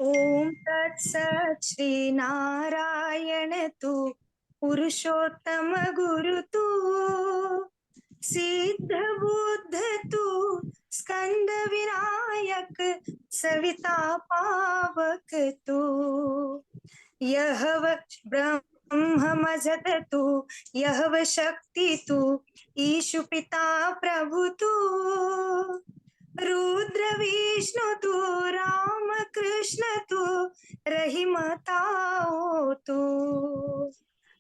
ओम तत्सत् श्री नारायण तू पुरुषोत्तम गुरु तू सिद्ध बुद्ध तू स्कंद विनायक सविता पावक तू यह ब्रह्म मजत तू यह शक्ति तू ईशु पिता प्रभु तू रुद्र विष्णु तू राम कृष्ण तू रहीमताओ तू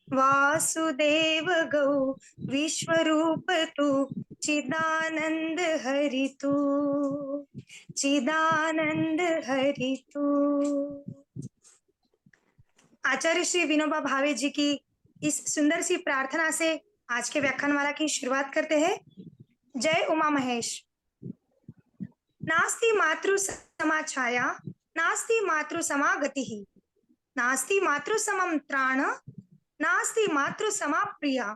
वासुदेव गौ विश्वरूप तू चिदानंद हरि तू चिदानंद हरि तू। आचार्य श्री विनोबा भावे जी की इस सुंदर सी प्रार्थना से आज के व्याख्यानमाला की शुरुआत करते हैं। जय उमा महेश। नास्ति मातृ समा छाया नास्ति मातृ समा गतिः नास्ति मातृ समम त्राण नास्ति मातृ समा प्रिया।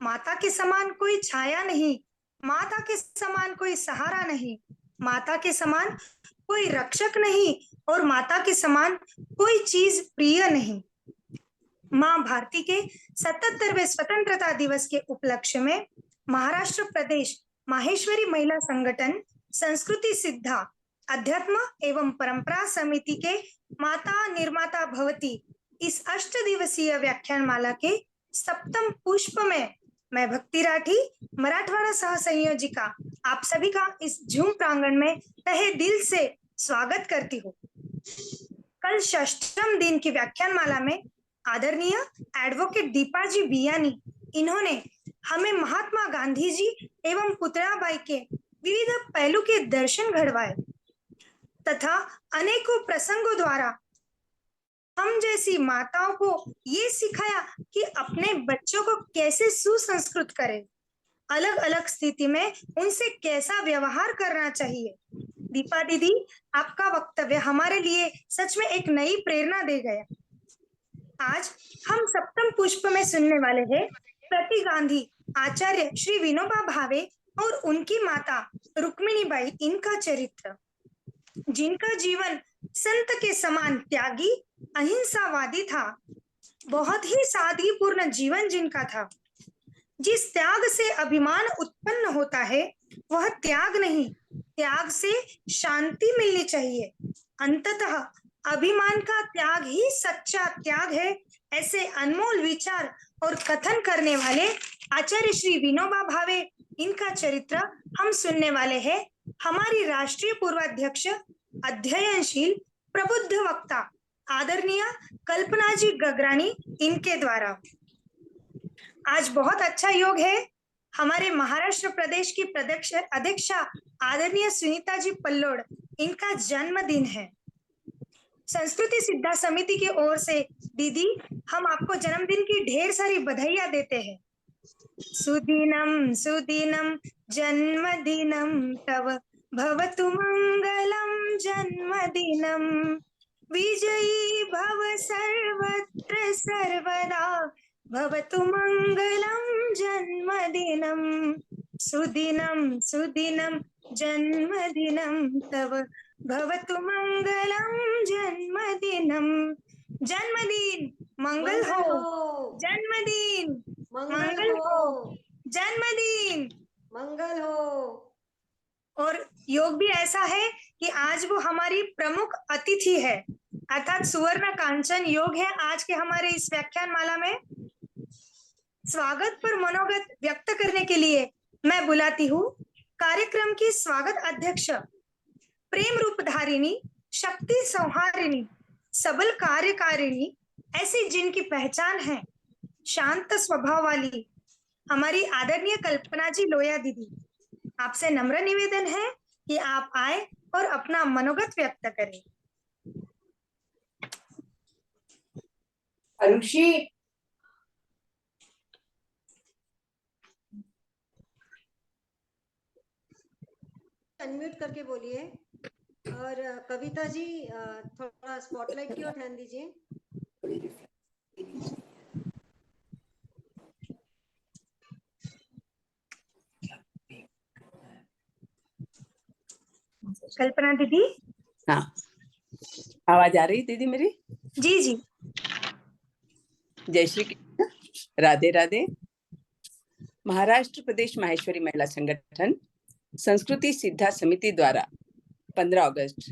माता के समान कोई छाया नहीं, माता के समान कोई सहारा नहीं, माता के समान कोई रक्षक नहीं और माता के समान कोई चीज प्रिय नहीं। माँ भारती के 77वें स्वतंत्रता दिवस के उपलक्ष्य में महाराष्ट्र प्रदेश माहेश्वरी महिला संगठन संस्कृति सिद्धा अध्यात्म एवं परंपरा समिति के माता निर्माता भवती इस 8 दिवसीय व्याख्यानमाला के सप्तम पुष्प में मैं भक्ति राठी मराठवाड़ा सह संयोजिका आप सभी का इस झूम प्रांगण में तहे दिल से स्वागत करती हूँ। कल 6ठम दिन की व्याख्यानमाला में आदरणीय एडवोकेट दीपा जी बियानी इन्होंने हमें महात्मा गांधी जी एवं पुतलाबाई के विविध पहलू के दर्शन घड़वाए तथा अनेकों प्रसंगों द्वारा हम जैसी माताओं को ये सिखाया कि अपने बच्चों को कैसे सुसंस्कृत करें, अलग अलग स्थिति में उनसे कैसा व्यवहार करना चाहिए। दीपा दीदी, आपका वक्तव्य हमारे लिए सच में एक नई प्रेरणा दे गया। आज हम सप्तम पुष्प में सुनने वाले हैं प्रति गांधी आचार्य श्री विनोबा भावे और उनकी माता रुक्मिणीबाई इनका चरित्र, जिनका जीवन संत के समान त्यागी अहिंसावादी था। बहुत ही सादगीपूर्ण जीवन जिनका था। जिस त्याग से अभिमान उत्पन्न होता है वह त्याग नहीं, त्याग से शांति मिलनी चाहिए। अंततः अभिमान का त्याग ही सच्चा त्याग है। ऐसे अनमोल विचार और कथन करने वाले आचार्य श्री विनोबा भावे इनका चरित्र हम सुनने वाले हैं हमारी राष्ट्रीय पूर्वाध्यक्ष अध्ययनशील प्रबुद्ध वक्ता आदरणीय कल्पना जी गगरानी इनके द्वारा। आज बहुत अच्छा योग है। हमारे महाराष्ट्र प्रदेश की अध्यक्षा आदरणीय सुनीता जी पल्लोड़ इनका जन्मदिन है। संस्कृति सिद्धा समिति की ओर से दीदी हम आपको जन्मदिन की ढेर सारी बधाइयां देते हैं। सुदिनम सुदिनम जन्मदिनम तव भवतु मंगलम जन्मदिनम विजयी भव सर्वत्र सर्वदा भवतु मंगलम जन्मदिनम सुदिनम सुदिनम जन्मदिनम तव भवतु मंगलम जन्मदिनम। जन्मदिन मंगल हो, जन्मदिन मंगल हो, जन्मदिन मंगल हो। और योग भी ऐसा है कि आज वो हमारी प्रमुख अतिथि है, अर्थात सुवर्ण कांचन योग है आज के हमारे इस व्याख्यान माला में। स्वागत पर मनोगत व्यक्त करने के लिए मैं बुलाती हूँ कार्यक्रम की स्वागत अध्यक्ष, प्रेम रूप धारिणी, शक्ति संहारिणी, सबल कार्यकारिणी, ऐसी जिनकी पहचान है शांत स्वभाव वाली हमारी आदरणीय कल्पना जी लोया दीदी। आपसे नम्र निवेदन है कि आप आए और अपना मनोगत व्यक्त करें। आरुषि, अनम्यूट करके बोलिए। और कविता जी थोड़ा स्पॉटलाइट की ओर ध्यान दीजिए। कल्पना दीदी। हाँ, आवाज आ रही दीदी मेरी? जी जी। जय श्री कृष्ण, राधे राधे। महाराष्ट्र प्रदेश माहेश्वरी महिला संगठन संस्कृति सिद्धा समिति द्वारा 15 अगस्त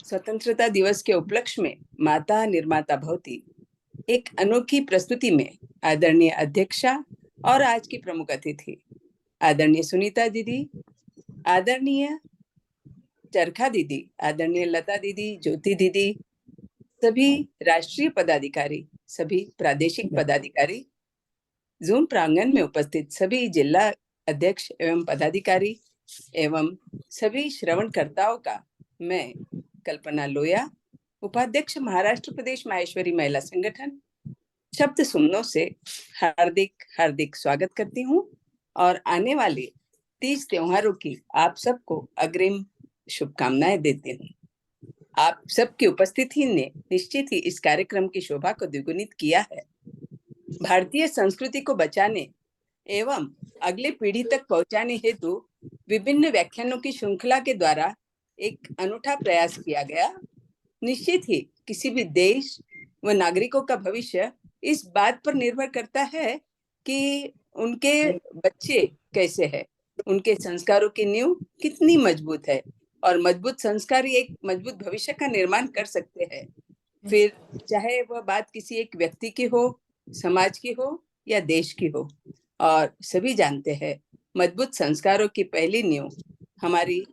स्वतंत्रता दिवस के उपलक्ष्य में माता निर्माता भवती एक अनोखी प्रस्तुति में आदरणीय अध्यक्षा और आज की प्रमुख अतिथि आदरणीय सुनीता दीदी, आदरणीय चरखा दीदी, आदरणीय लता दीदी, ज्योति दीदी, सभी राष्ट्रीय पदाधिकारी, सभी प्रादेशिक पदाधिकारी, जूम प्रांगण में उपस्थित सभी जिला अध्यक्ष एवं पदाधिकारी एवं सभी श्रवणकर्ताओं का मैं कल्पना लोया, उपाध्यक्ष महाराष्ट्र प्रदेश माहेश्वरी महिला संगठन, शब्द सुमनों से हार्दिक हार्दिक स्वागत करती हूँ और आने वाले 30 त्योहारों की आप सबको अग्रिम शुभकामनाएं देती हूँ। आप सबकी उपस्थिति ने निश्चित ही इस कार्यक्रम की शोभा को द्विगुणित किया है। भारतीय संस्कृति को बचाने एवं अगले पीढ़ी तक पहुंचाने हेतु विभिन्न व्याख्यानों की श्रृंखला के द्वारा एक अनूठा प्रयास किया गया। निश्चित ही किसी भी देश व नागरिकों का भविष्य इस बात पर निर्भर करता है कि उनके बच्चे कैसे हैं, उनके संस्कारों की नींव कितनी मजबूत है और मजबूत संस्कार ही एक मजबूत भविष्य का निर्माण कर सकते हैं। फिर चाहे वह बात किसी एक व्यक्ति की हो, समाज की हो या देश की हो। और सभी जानते हैं मजबूत संस्कारों की पहली नींव हमारी,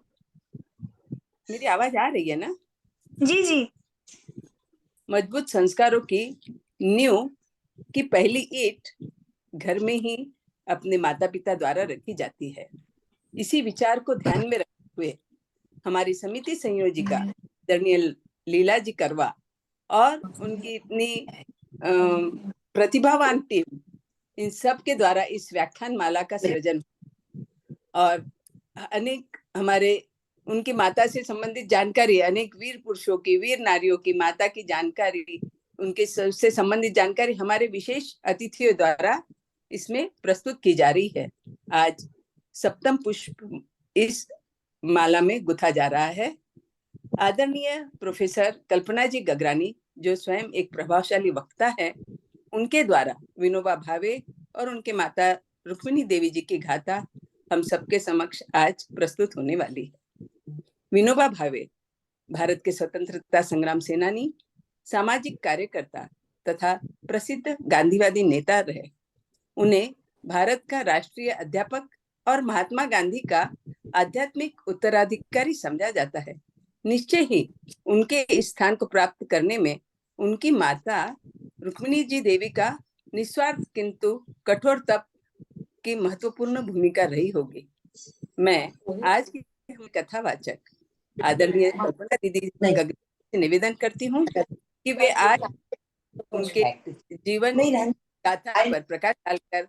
मेरी आवाज आ रही है ना? जी जी। मजबूत संस्कारों की नींव की पहली ईंट घर में ही अपने माता पिता द्वारा रखी जाती है। इसी विचार को ध्यान में रखते हुए हमारी समिति संयोजिका आदरणीय लीला जी करवा और उनकी इतनी प्रतिभावान टीम, इन सब के द्वारा इस व्याख्यान माला का सृजन और अनेक हमारे उनकी माता से संबंधित जानकारी, अनेक वीर पुरुषों की, वीर नारियों की माता की जानकारी, उनके से संबंधित जानकारी हमारे विशेष अतिथियों द्वारा इसमें प्रस्तुत की जा रही है। आज सप्तम पुष्प इस माला में गुथा जा रहा है। आदरणीय प्रोफेसर कल्पना जी गगरानी, जो स्वयं एक प्रभावशाली वक्ता है, उनके द्वारा विनोबा भावे और उनके माता रुक्मिणी देवी जी की गाथा हम सबके समक्ष आज प्रस्तुत होने वाली है। विनोबा भावे भारत के स्वतंत्रता संग्राम सेनानी, सामाजिक कार्यकर्ता तथा प्रसिद्ध गांधीवादी नेता रहे। उन्हें भारत का राष्ट्रीय अध्यापक और महात्मा गांधी का आध्यात्मिक उत्तराधिकारी समझा जाता है। निश्चय ही उनके इस स्थान को प्राप्त करने में उनकी माता रुक्मिणी जी देवी का निस्वार्थ किंतु कठोर तप की महत्वपूर्ण भूमिका रही होगी। मैं आज की कथावाचक आदरणीय कल्पना दीदी से निवेदन करती हूँ कि वे आज उनके जीवन गाथा पर प्रकाश डालकर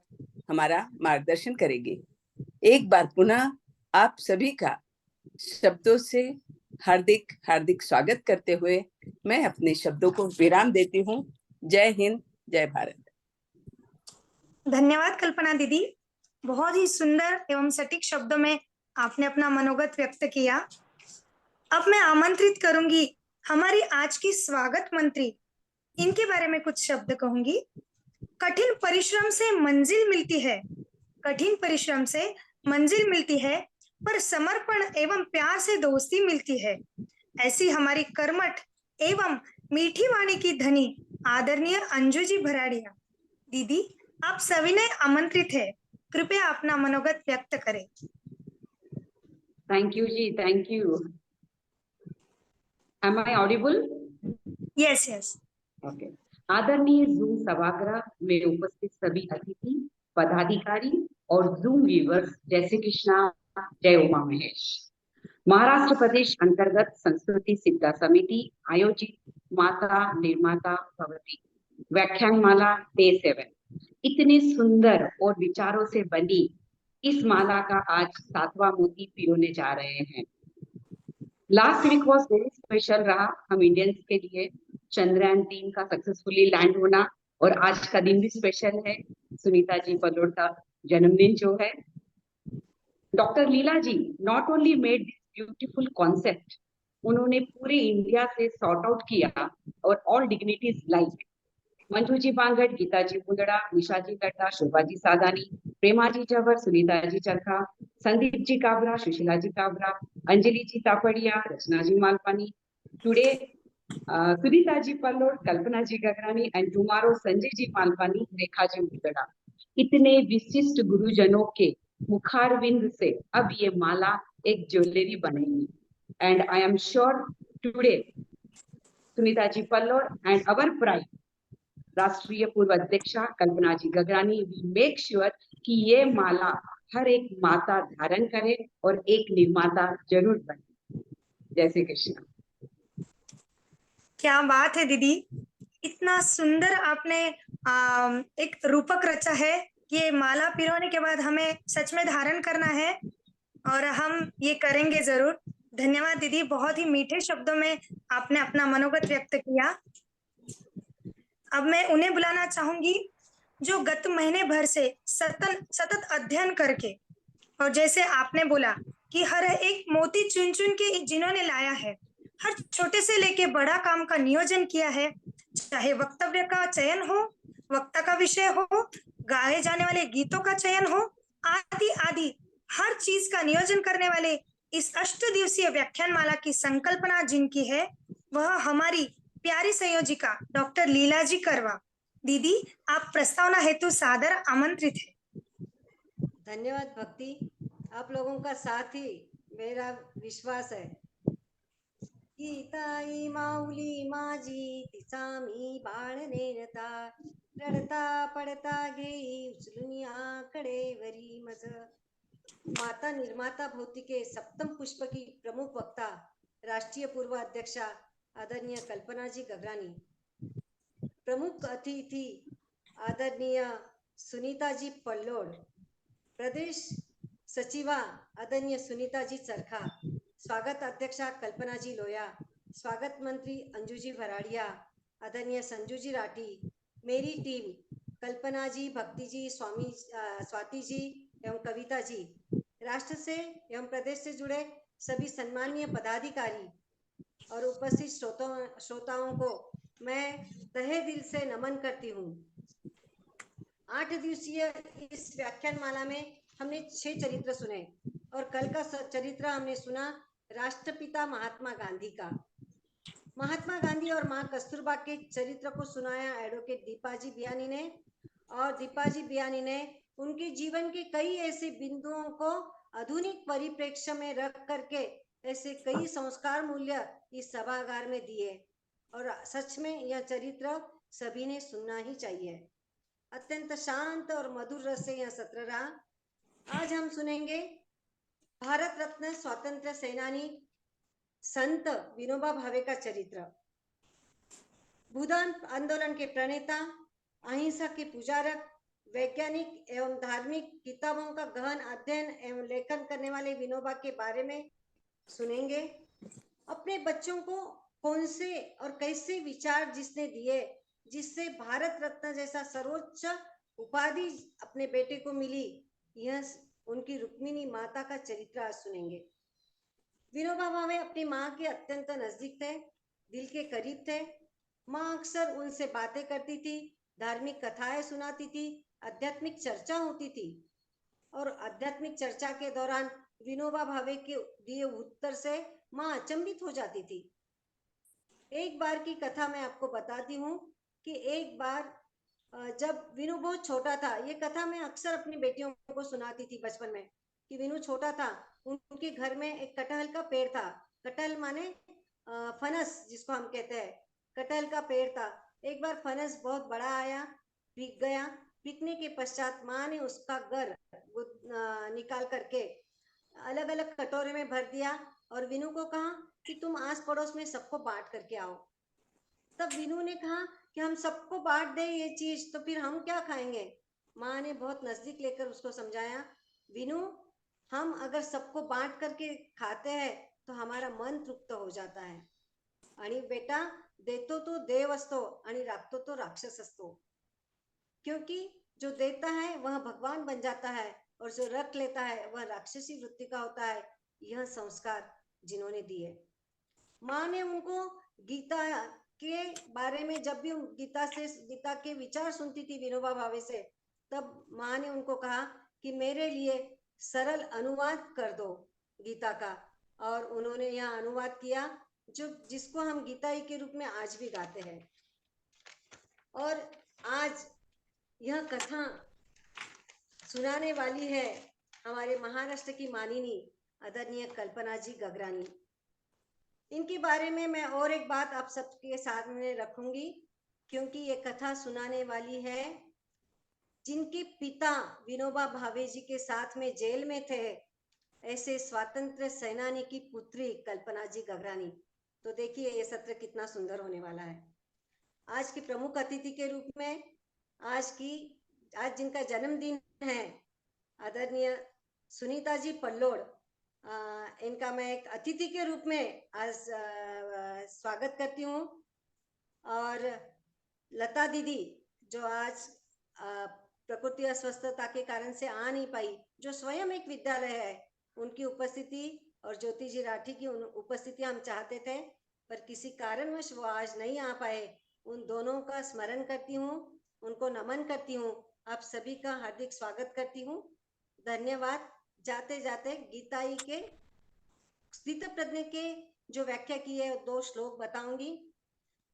हमारा मार्गदर्शन करेगी। एक बार पुनः आप सभी का शब्दों से हार्दिक हार्दिक स्वागत करते हुए मैं अपने शब्दों को विराम देती हूँ। जय हिंद, जय भारत। धन्यवाद कल्पना दीदी, बहुत ही सुंदर एवं सटीक शब्दों में आपने अपना मनोगत व्यक्त किया। अब मैं आमंत्रित करूंगी हमारी आज की स्वागत मंत्री, इनके बारे में कुछ शब्द कहूंगी। कठिन परिश्रम से मंजिल मिलती है, कठिन परिश्रम से मंजिल मिलती है, पर समर्पण एवं प्यार से दोस्ती मिलती है। ऐसी हमारी कर्मठ एवं मीठी वाणी की धनी आदरणीय अंजू जी भराड़िया दीदी, आप सविनय आमंत्रित है, कृपया अपना मनोगत व्यक्त करें। Thank you ji, thank you. Am I audible? Yes yes. Okay. आदरणीय जूम सभागृह में उपस्थित सभी अतिथि, पदाधिकारी और जूम व्यूअर्स, जय श्री कृष्णा, जय उमा महेश। महाराष्ट्र प्रदेश अंतर्गत संस्कृति सिद्धा समिति आयोजित माता निर्माता भवती व्याख्यानमाला डे 7 इतने सुंदर और विचारों से बनी इस माला का आज 7वां मोती पिरोने जा रहे हैं। Last week was very special रहा हम इंडियंस के लिए, चंद्रयान 3 का सक्सेसफुली लैंड होना, और आज का दिन भी स्पेशल है, सुनीता जी पलोड का जन्मदिन जो है। Doctor Leela ji not only made this beautiful concept उन्होंने पूरे इंडिया से सॉर्ट आउट किया और all dignities like Manjuji Bangad, Geetaji Mundada, Nishaji Katta, Shobhaji Sadani, Premaji Jawar, Sunitaji Charkha, Sandeep ji Kabra, Sushila ji Kabra, Anjali ji Tapadia, Rachna ji Malpani, today Sunita ji Pallod, Kalpana ji Gagrani and tomorrow Sanjay ji Malpani, Rekha ji Mundada. इतने विशिष्ट गुरुजनों के मुखारविंद से अब ये माला एक ज्वेलरी बनेगी and I am sure today Sunita ji Pallod and our pride राष्ट्रीय पूर्व अध्यक्षा Kalpana ji Gagrani will make sure कि ये माला हर एक माता धारण करे और एक निर्माता जरूर बने। जय श्री कृष्ण। क्या बात है दीदी, इतना सुंदर आपने एक रूपक रचा है कि ये माला पिरोने के बाद हमें सच में धारण करना है और हम ये करेंगे जरूर। धन्यवाद दीदी, बहुत ही मीठे शब्दों में आपने अपना मनोगत व्यक्त किया। अब मैं उन्हें बुलाना चाहूंगी जो गत महीने भर से सतत अध्ययन करके, और जैसे आपने बोला कि हर एक मोती चुन चुन के जिन्होंने लाया है, हर छोटे से लेके बड़ा काम का नियोजन किया है, चाहे वक्तव्य का चयन हो, वक्ता का विषय हो, गाए जाने वाले गीतों का चयन हो, आदि आदि हर चीज का नियोजन करने वाले इस 8 दिवसीय व्याख्यान माला की संकल्पना जिनकी है, वह हमारी प्यारी संयोजिका डॉक्टर लीला जी करवा। दीदी, आप प्रस्तावना हेतु सादर आमंत्रित है। धन्यवाद भक्ति, आप लोगों का साथ ही मेरा विश्वास है। गीताई माऊली माझी तिचा मी बाळ नेरता, रडता पडता घेई उचलून आकडे वरी मज। माता निर्माता भौतिके सप्तम पुष्प की प्रमुख वक्ता राष्ट्रीय पूर्व अध्यक्षा आदरणीय कल्पना जी गगरानी, प्रमुख अतिथि आदरणीय सुनीता जी पल्लोड, प्रदेश सचिवा आदरणीय सुनीता जी चरखा, स्वागत अध्यक्षा कल्पना जी लोया, स्वागत मंत्री अंजू जी भराड़िया, आदरणीय संजू जी राठी, मेरी टीम कल्पना जी, भक्ति जी, स्वाति जी एवं कविता जी, राष्ट्र से एवं प्रदेश से जुड़े सभी सम्माननीय पदाधिकारी और उपस्थित श्रोताओं को मैं तहे दिल से नमन करती हूँ। 8 दिवसीय इस व्याख्यान माला में हमने 6 चरित्र सुने और कल का चरित्र हमने सुना राष्ट्रपिता महात्मा गांधी का। महात्मा गांधी और मां कस्तूरबा के चरित्र को सुनाया एडवोकेट दीपाजी बियानी ने, और दीपाजी बियानी ने उनके जीवन के कई ऐसे बिंदुओं को आधुनिक परिप्रेक्ष्य में रख करके ऐसे कई संस्कार मूल्य इस सभागार में दिए, और सच में यह चरित्र सभी ने सुनना ही चाहिए। अत्यंत शांत और मधुर रस से यह सत्र रहा। आज हम सुनेंगे भारत रत्न स्वातंत्र सेनानी संत विनोबा भावे का चरित्र। भूदान आंदोलन के प्रणेता, अहिंसा के पुजारक, वैज्ञानिक एवं धार्मिक किताबों का गहन अध्ययन एवं लेखन करने वाले विनोबा के बारे में सुनेंगे। अपने बच्चों को कौन से और कैसे विचार जिसने दिए, जिससे भारत रत्न जैसा सर्वोच्च उपाधि अपने बेटे को मिली, यह उनकी रुक्मिणी माता का चरित्र आज सुनेंगे। विनोबा भावे अपनी माँ के अत्यंत नजदीक थे, दिल के करीब थे। माँ अक्सर उनसे बातें करती थी, धार्मिक कथाएं सुनाती थी, आध्यात्मिक चर्चा होती थी, और आध्यात्मिक चर्चा के दौरान विनोबा भावे के दिए उत्तर से माँ अचंभित हो जाती थी। एक बार की कथा मैं आपको बताती हूँ कि एक बार जब विनू बहुत छोटा था, ये कथा मैं अक्सर अपनी बेटियों को सुनाती थी बचपन में, कि विनू छोटा था, उनके घर में एक कटहल का पेड़ था। कटहल माने फनस जिसको हम कहते हैं, कटहल का पेड़ था। एक बार फनस बहुत बड़ा आया, बिक गया। बिकने के पश्चात माँ ने उसका गर निकाल करके अलग अलग कटोरे में भर दिया और विनू को कहा कि तुम आस पड़ोस में सबको बांट करके आओ। तब विनू ने कहा कि हम सबको बांट दे ये चीज तो फिर हम क्या खाएंगे। माँ ने बहुत नजदीक लेकर उसको समझाया, विनू हम अगर सबको बांट करके खाते हैं तो हमारा मन तृप्त हो जाता है, आणि बेटा देतो तो देव असतो आणि राखतो तो राक्षस असतो। क्योंकि जो देता है वह भगवान बन जाता है और जो रख लेता है वह राक्षसी वृत्ति का होता है। यह संस्कार जिन्होंने दिए। माँ ने उनको गीता के बारे में, जब भी गीता के विचार सुनती थी विनोबा भावे से, तब माँ ने उनको कहा कि मेरे लिए सरल अनुवाद कर दो गीता का। और उन्होंने यह अनुवाद किया, जिसको हम गीताई के रूप में आज भी गाते हैं। और आज यह कथा सुनाने वाली है हमारे महाराष्ट्र की माननीय आदरणीय कल्पना जी गगरानी। इनके बारे में मैं और एक बात आप सबके सामने रखूंगी, क्योंकि ये कथा सुनाने वाली है जिनके पिता विनोबा भावे जी के साथ में जेल में थे, ऐसे स्वतंत्र सेनानी की पुत्री कल्पना जी गगरानी। तो देखिए ये सत्र कितना सुंदर होने वाला है। आज की प्रमुख अतिथि के रूप में आज जिनका जन्मदिन है, आदरणीय सुनीता जी पल्लोड, इनका मैं एक अतिथि के रूप में आज स्वागत करती हूँ। और लता दीदी, जो आज प्रकृति अस्वस्थता के कारण से आ नहीं पाई, जो स्वयं एक विद्यालय है, उनकी उपस्थिति और ज्योति जी राठी की उपस्थिति हम चाहते थे, पर किसी कारणवश वो आज नहीं आ पाए। उन दोनों का स्मरण करती हूँ, उनको नमन करती हूँ, आप सभी का हार्दिक स्वागत करती हूँ। धन्यवाद। जाते जाते गीताई के स्थित प्रज्ञ के जो व्याख्या की है, 2 श्लोक बताऊंगी।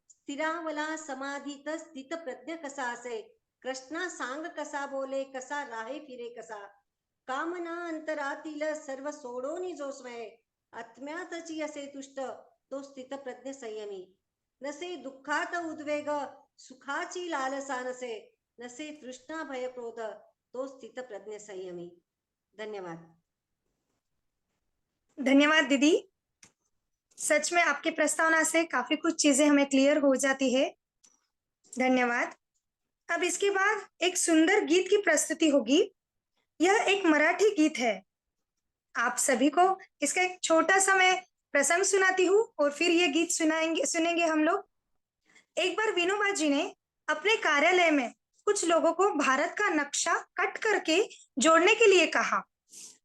स्थिरावला समाधीत स्थित प्रज्ञ कसा असे, कृष्णा सांग कसा बोले, कसा राहे फिरे कसा, कामना अंतरातील सर्व सोडोनी जो स्वय, आत्म्यातची असे तुष्ट, तो स्थित प्रज्ञ संयमी. नसे दुःखात उद्वेग, सुखाची लालसा नसे, नसे तृष्णा भय क्रोध, तो स्थित प्रज्ञ संयमी. धन्यवाद. धन्यवाद दीदी। सच में आपकी प्रस्तावना से काफी कुछ चीजें हमें क्लियर हो जाती है। धन्यवाद। अब इसके बाद एक सुंदर गीत की प्रस्तुति होगी। यह एक मराठी गीत है। आप सभी को इसका एक छोटा सा मैं प्रसंग सुनाती हूँ और फिर ये गीत सुनेंगे हम लोग। एक बार विनोबा जी ने अपने कार्यालय में कुछ लोगों को भारत का नक्शा कट करके जोड़ने के लिए कहा।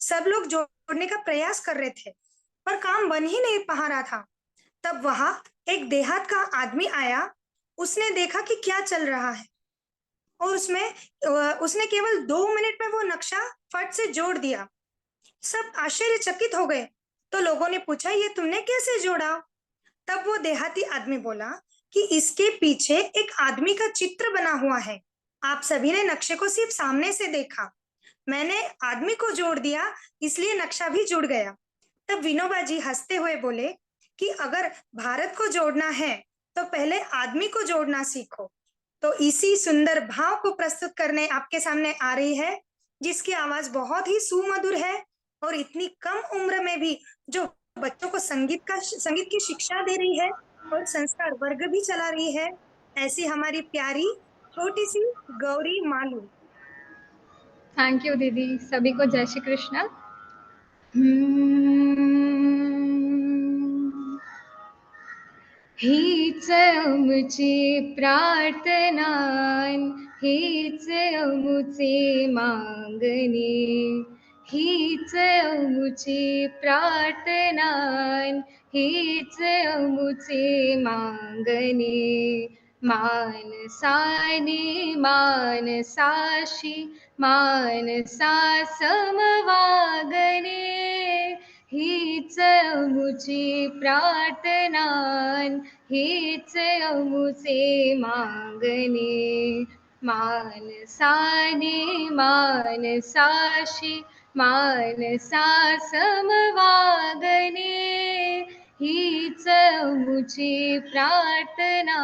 सब लोग जोड़ने का प्रयास कर रहे थे, पर काम बन ही नहीं पा रहा था। तब वहां एक देहात का आदमी आया। उसने देखा कि क्या चल रहा है और उसने केवल 2 मिनट में वो नक्शा फट से जोड़ दिया। सब आश्चर्यचकित हो गए। तो लोगों ने पूछा, ये तुमने कैसे जोड़ा? तब वो देहाती आदमी बोला कि इसके पीछे एक आदमी का चित्र बना हुआ है। आप सभी ने नक्शे को सिर्फ सामने से देखा, मैंने आदमी को जोड़ दिया, इसलिए नक्शा भी जुड़ गया। तब विनोबा जी हंसते हुए बोले कि अगर भारत को जोड़ना है तो पहले आदमी को जोड़ना सीखो। तो इसी सुंदर भाव को प्रस्तुत करने आपके सामने आ रही है, जिसकी आवाज बहुत ही सुमधुर है और इतनी कम उम्र में भी जो बच्चों को संगीत की शिक्षा दे रही है और संस्कार वर्ग भी चला रही है, ऐसी हमारी प्यारी छोटी सी गौरी मालू। थैंक यू दीदी। सभी को जय श्री कृष्ण। हीच आमची प्रार्थना, हीच आमचे मागणे, हीच आमची प्रार्थना, हीच आमचे मागणे. मानसाने मानसाशी मानसा समवागणे, हीच अमुची प्रार्थना, हीच अमुचे मागणे. मानसाने मानसाशी मानसा समवागणे, हीच अमुची प्रार्थना.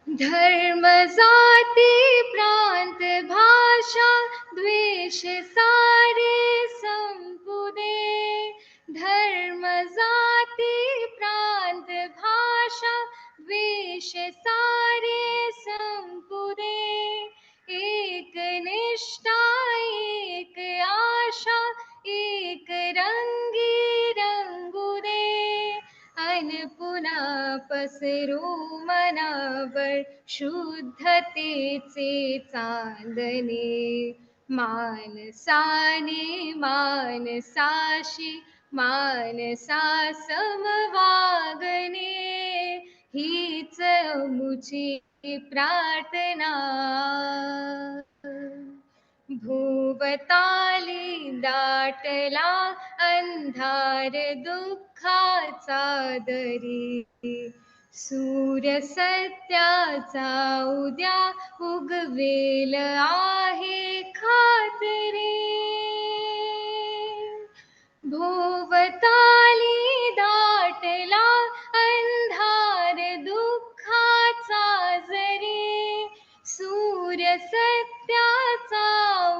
धर्म जाती प्रांत भाषा द्वेष सारे संपुदे, धर्म जाती प्रांत भाषा द्वेष सारे संपुदे, एक निष्ठा एक आशा एक रंगी रंगुदे, अन पुन्हा पसरू मनावर शुद्धतेचे चांदणे. मानसाने मानसाशी मानसा समवागणे हीच मुची प्रार्थना भुवताली दाटला अंधार दुःखाचा दरी सूर्य सत्याचा उद्या उगवेल आहे खात्री भोवताली दाटला अंधार दुःखाचा जरी सूर्य सत्याचा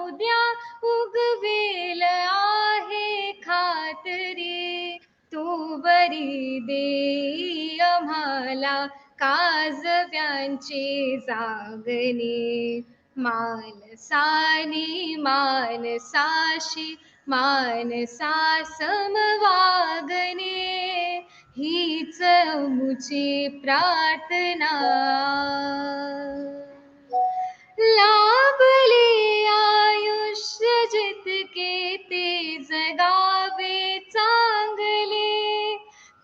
उद्या उगवेल आहे खात्री तू बरी देई आम्हाला काजव्यांचे जागणे मानसाने मानसाशी मानसा समवागणे हीच मुची प्रार्थना लाभले आयुष्य जितके ते जगावे चांगले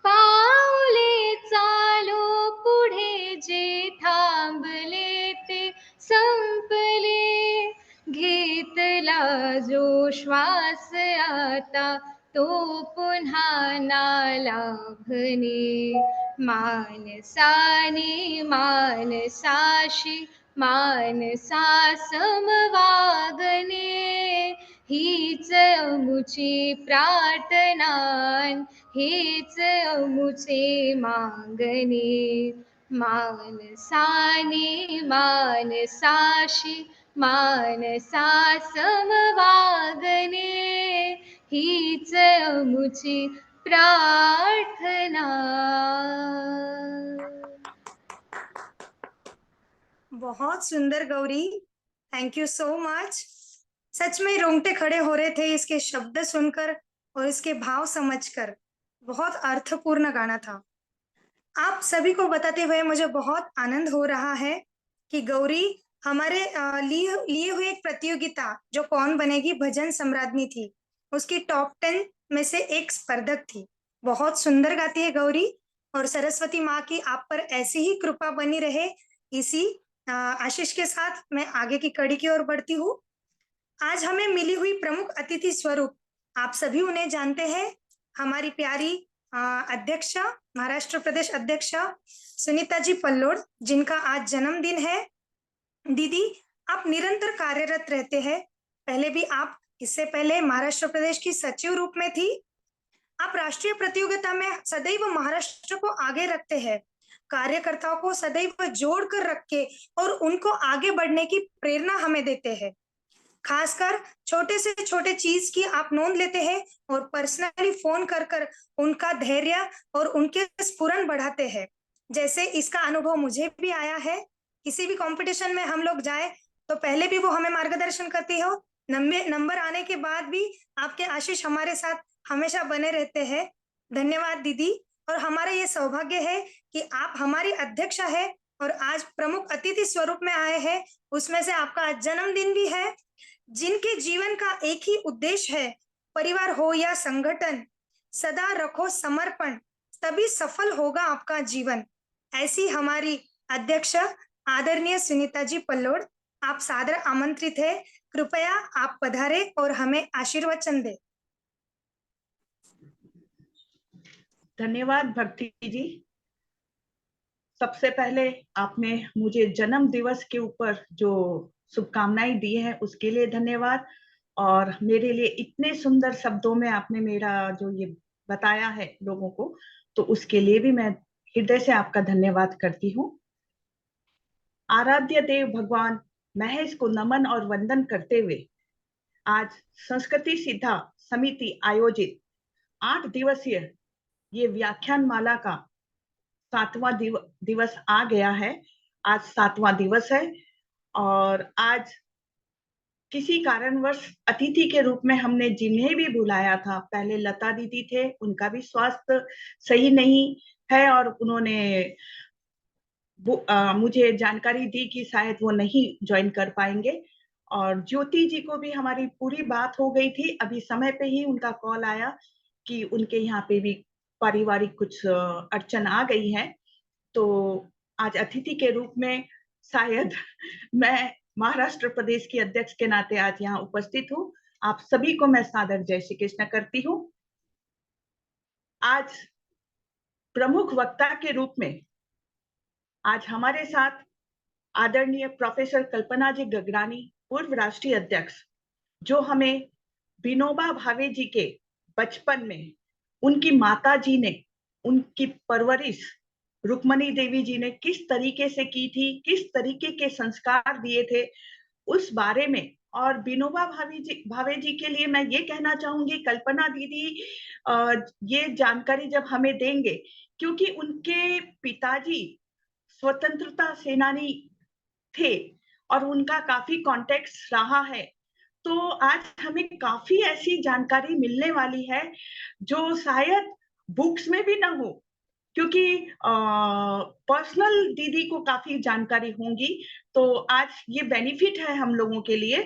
पाऊले चालो पुढे जे थांबले ते संपले घेतला जो श्वास आता तो पुन्हा ना लाभणे मानसाने मानसाशी मानसा समवागणे हीच मुची प्रार्थना हेच मुचे मागणे मानसाने मानसाशी मानसा समवागणे हीच मुची प्रार्थना बहुत सुंदर Gauri, thank you so much. सच में रोंगटे खड़े हो रहे थे इसके शब्द सुनकर और इसके भाव समझकर। बहुत अर्थपूर्ण गाना था। आप सभी को बताते हुए मुझे बहुत आनंद हो रहा है कि गौरी हमारे लिए हुए एक प्रतियोगिता जो कौन बनेगी भजन सम्राज्ञी थी, उसकी टॉप 10 में से एक स्पर्धक थी। बहुत सुंदर गाती है गौरी और सरस्वती माँ की आप पर ऐसी ही कृपा बनी रहे। इसी आशीष के साथ मैं आगे की कड़ी की ओर बढ़ती हूँ। आज हमें मिली हुई प्रमुख अतिथि स्वरूप आप सभी उन्हें जानते हैं, हमारी प्यारी अध्यक्षा, महाराष्ट्र प्रदेश अध्यक्षा सुनीता जी पल्लोड, जिनका आज जन्मदिन है। दीदी, आप निरंतर कार्यरत रहते हैं। पहले भी आप इससे पहले महाराष्ट्र प्रदेश की सचिव रूप में थी। आप राष्ट्रीय प्रतियोगिता में सदैव महाराष्ट्र को आगे रखते हैं, कार्यकर्ताओं को सदैव जोड़ कर रख के और उनको आगे बढ़ने की प्रेरणा हमें देते हैं। खासकर छोटे से छोटे चीज की आप नोंद लेते हैं और पर्सनली फोन कर कर उनका धैर्य और उनके स्फुरन बढ़ाते हैं। जैसे इसका अनुभव मुझे भी आया है, किसी भी कंपटीशन में हम लोग जाए तो पहले भी वो हमें मार्गदर्शन करती हो, नंबर आने के बाद भी आपके आशीष हमारे साथ हमेशा बने रहते हैं। धन्यवाद दीदी। और हमारा ये सौभाग्य है कि आप हमारी अध्यक्षा है और आज प्रमुख अतिथि स्वरूप में आए हैं, उसमें से आपका आज जन्मदिन भी है। जिनके जीवन का एक ही उद्देश्य है, परिवार हो या संगठन, सदा रखो समर्पण, तभी सफल होगा आपका जीवन। ऐसी हमारी अध्यक्ष आदरणीय सुनीता जी पल्लोड, आप सादर आमंत्रित है। कृपया आप पधारे और हमें आशीर्वचन दे। धन्यवाद भक्ति जी। सबसे पहले आपने मुझे जन्म दिवस के ऊपर जो शुभकामनाएं दी हैं उसके लिए धन्यवाद, और मेरे लिए इतने सुंदर शब्दों में आपने मेरा जो ये बताया है लोगों को, तो उसके लिए भी मैं हृदय से आपका धन्यवाद करती हूँ। आराध्य देव भगवान महेश को नमन और वंदन करते हुए आज संस्कृति सिद्धा समिति आयोजित 8 दिवसीय ये व्याख्यान माला का 7वां दिवस आ गया है। आज 7वां दिवस है और आज किसी कारणवश अतिथि के रूप में हमने जिन्हें भी बुलाया था, पहले लता दीदी थे, उनका भी स्वास्थ्य सही नहीं है और उन्होंने मुझे जानकारी दी कि शायद वो नहीं ज्वाइन कर पाएंगे। और ज्योति जी को भी हमारी पूरी बात हो गई थी। अभी समय पे ही उनका कॉल आया कि उनके यहाँ पे भी पारिवारिक कुछ अड़चन आ गई है, तो आज अतिथि के रूप में शायद मैं महाराष्ट्र प्रदेश की अध्यक्ष के नाते आज यहाँ उपस्थित हूँ। आप सभी को मैं सादर जय श्री कृष्ण करती हूँ। आज प्रमुख वक्ता के रूप में आज हमारे साथ आदरणीय प्रोफेसर कल्पना जी गगरानी, पूर्व राष्ट्रीय अध्यक्ष, जो हमें विनोबा भावे जी के बचपन में उनकी माता जी ने उनकी परवरिश रुक्मणी देवी जी ने किस तरीके से की थी, किस तरीके के संस्कार दिए थे, उस बारे में। और विनोबा भावे जी के लिए मैं ये कहना चाहूंगी, कल्पना दीदी ये जानकारी जब हमें देंगे, क्योंकि उनके पिताजी स्वतंत्रता सेनानी थे और उनका काफी कॉन्टेक्स्ट रहा है, तो आज हमें काफी ऐसी जानकारी मिलने वाली है जो शायद बुक्स में भी ना हो, क्योंकि पर्सनल दीदी को काफी जानकारी होंगी। तो आज ये बेनिफिट है हम लोगों के लिए।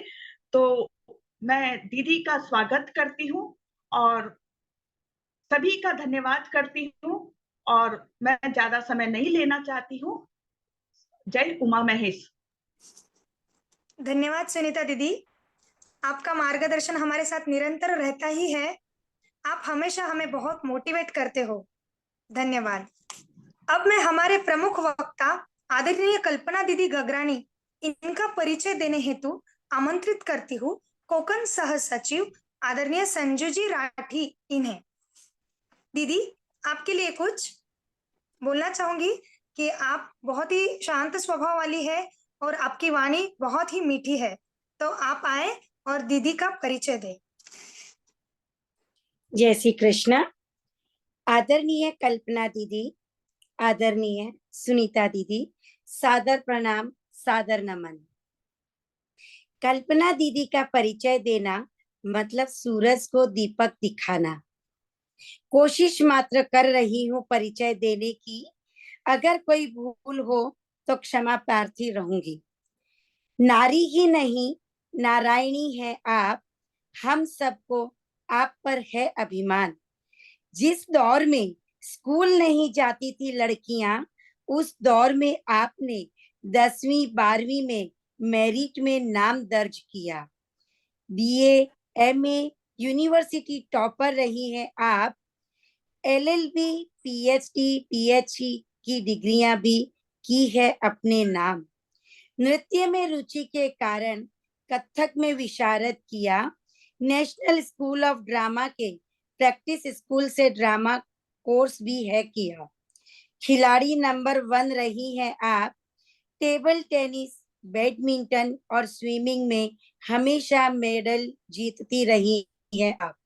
तो मैं दीदी का स्वागत करती हूँ और सभी का धन्यवाद करती हूँ, और मैं ज्यादा समय नहीं लेना चाहती हूँ। जय उमा महेश। धन्यवाद सुनीता दीदी, आपका मार्गदर्शन हमारे साथ निरंतर रहता ही है। आप हमेशा हमें बहुत मोटिवेट करते हो। धन्यवाद। अब मैं हमारे प्रमुख वक्ता आदरणीय कल्पना दीदी गगरानी, इनका परिचय देने हेतु आमंत्रित करती हूँ कोकण सह सचिव आदरणीय संजू जी राठी इन्हें। दीदी, आपके लिए कुछ बोलना चाहूंगी कि आप बहुत ही शांत स्वभाव वाली है और आपकी वाणी बहुत ही मीठी है, तो आप आए और दीदी का परिचय दें। जय श्री कृष्ण। आदरणीय कल्पना दीदी, आदरणीय सुनीता दीदी, सादर प्रणाम, सादर नमन। कल्पना दीदी का परिचय देना मतलब सूरज को दीपक दिखाना। कोशिश मात्र कर रही हूँ परिचय देने की, अगर कोई भूल हो तो क्षमा प्रार्थी रहूंगी। नारी ही नहीं, नारायणी है आप, हम सबको आप पर है अभिमान। जिस दौर में स्कूल नहीं जाती थी लड़कियां, उस दौर में आपने 10वीं 12वीं में मेरिट में नाम दर्ज किया। बीए, एमए, यूनिवर्सिटी टॉपर रही हैं आप। एलएलबी, पीएचडी, पीएचई की डिग्रियां भी की है अपने नाम। नृत्य में रुचि के कारण कथक में विशारद किया। नेशनल स्कूल ऑफ ड्रामा के प्रैक्टिस स्कूल से ड्रामा कोर्स भी है किया। खिलाड़ी नंबर 1 रही हैं आप। टेबल टेनिस, बैडमिंटन और स्विमिंग में हमेशा मेडल जीतती रही हैं आप।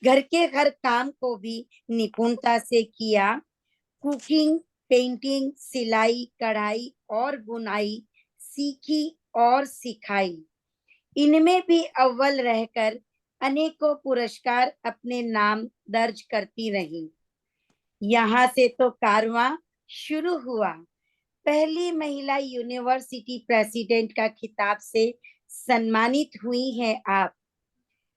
घर के हर काम को भी निपुणता से किया। कुकिंग, पेंटिंग, सिलाई, कढ़ाई और बुनाई सीखी और सिखाई। इनमें भी अव्वल रहकर अनेकों पुरस्कार अपने नाम दर्ज करती रही। यहाँ से तो कारवां शुरू हुआ। पहली महिला यूनिवर्सिटी प्रेसिडेंट का खिताब से सम्मानित हुई हैं आप।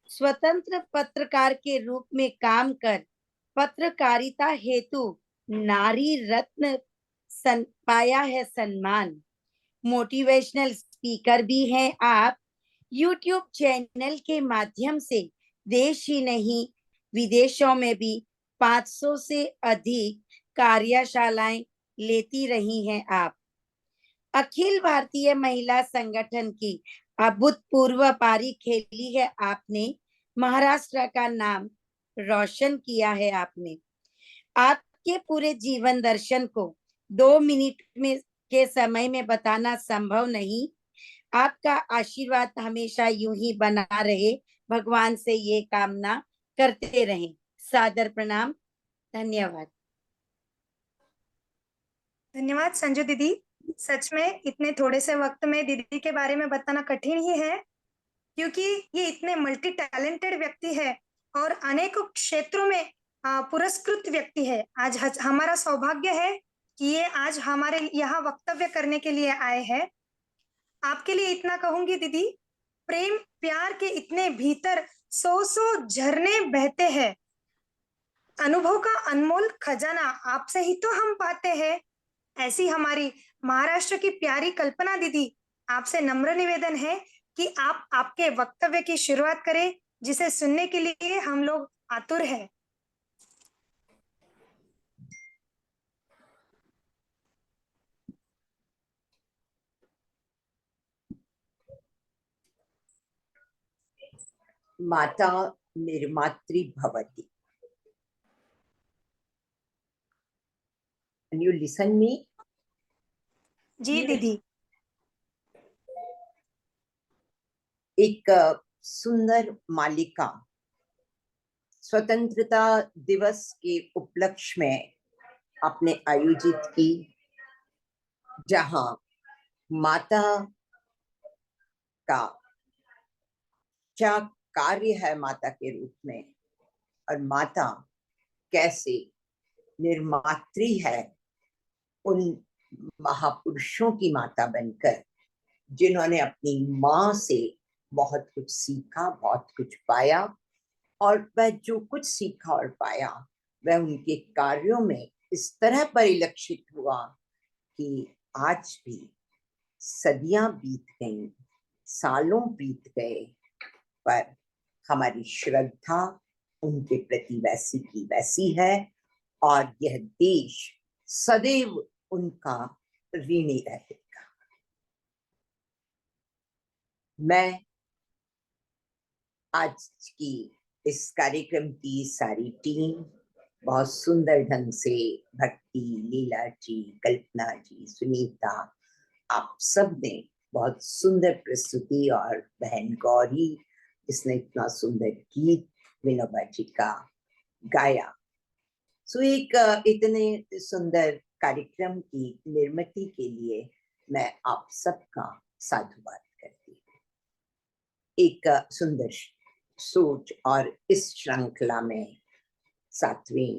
स्वतंत्र पत्रकार के रूप में काम कर पत्रकारिता हेतु नारी रत्न पाया है सम्मान। मोटिवेशनल स्पीकर भी हैं आप। यूट्यूब चैनल के माध्यम से देश ही नहीं विदेशों में भी 500 से अधिक कार्यशालाएं लेती रही हैं आप। अखिल भारतीय महिला संगठन की अभूतपूर्व पारी खेली है आपने। महाराष्ट्र का नाम रोशन किया है आपने। आपके पूरे जीवन दर्शन को 2 मिनट में के समय में बताना संभव नहीं। आपका आशीर्वाद हमेशा यूं ही बना रहे, भगवान से ये कामना करते रहें। सादर प्रणाम, धन्यवाद। धन्यवाद संजू दीदी। सच में इतने थोड़े से वक्त में दीदी के बारे में बताना कठिन ही है, क्योंकि ये इतने मल्टी टैलेंटेड व्यक्ति है और अनेकों क्षेत्रों में पुरस्कृत व्यक्ति है। आज हमारा सौभाग्य है कि ये आज हमारे यहाँ वक्तव्य करने के लिए आए हैं। आपके लिए इतना कहूंगी दीदी प्रेम प्यार के इतने भीतर सौ सौ झरने बहते हैं। अनुभव का अनमोल खजाना आपसे ही तो हम पाते हैं। ऐसी हमारी महाराष्ट्र की प्यारी कल्पना दीदी, आपसे नम्र निवेदन है कि आप आपके वक्तव्य की शुरुआत करें, जिसे सुनने के लिए हम लोग आतुर हैं। माता निर्मात्री भवति। Can you listen me? जी दीदी। एक सुंदर मालिका स्वतंत्रता दिवस के उपलक्ष्य में आपने आयोजित की, जहां माता का क्या कार्य है माता के रूप में, और माता कैसे निर्मात्री है उन महापुरुषों की माता बनकर, जिन्होंने अपनी माँ से बहुत कुछ सीखा, बहुत कुछ पाया, और वह जो कुछ सीखा और पाया वह उनके कार्यों में इस तरह परिलक्षित हुआ कि आज भी सदियां बीत गईं, सालों बीत गए, पर हमारी श्रद्धा उनके प्रति वैसी की वैसी है, और यह देश सदैव उनका ऋणी रहेगा। मैं आज की इस कार्यक्रम की सारी टीम बहुत सुंदर ढंग से, भक्ति, लीला जी, कल्पना जी, सुनीता, आप सब ने बहुत सुंदर प्रस्तुति, और बहन गौरी जिसने इतना सुंदर गीत विनोबा जी का गाया। सो एक इतने सुंदर कार्यक्रम की निर्मिति के लिए मैं आप सबका साधुवाद करती हूँ। एक सुंदर सोच, और इस श्रृंखला में 7वीं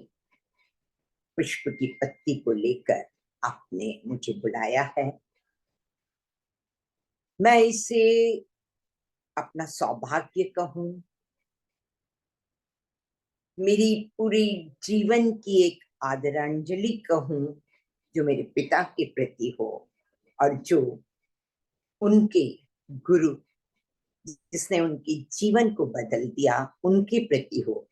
पुष्प की पत्ती को लेकर आपने मुझे बुलाया है। मैं इसे अपना सौभाग्य कहूं, मेरी पूरी जीवन की एक आदरांजलि कहूं, जो मेरे पिता के प्रति हो, और जो उनके गुरु जिसने उनके जीवन को बदल दिया उनके प्रति हो,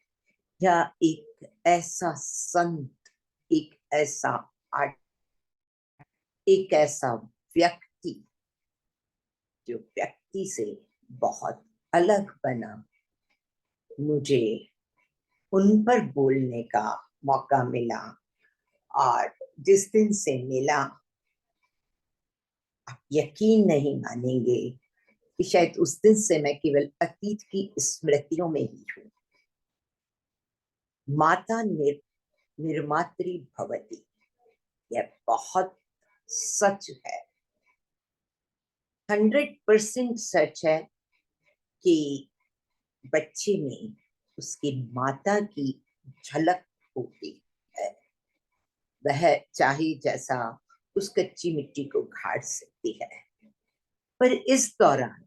या एक ऐसा संत, एक ऐसा आर्ट, एक ऐसा व्यक्ति जो व्यक्ति से बहुत अलग बना, मुझे उन पर बोलने का मौका मिला। और जिस दिन से मिला, आप यकीन नहीं मानेंगे कि शायद उस दिन से मैं केवल अतीत की स्मृतियों में ही हूं। माता निर्मात्री भवति, यह बहुत सच है, 100% सच है कि बच्चे में उसकी माता की झलक होती है। वह चाहे जैसा उस कच्ची मिट्टी को घाट सकती है, पर इस दौरान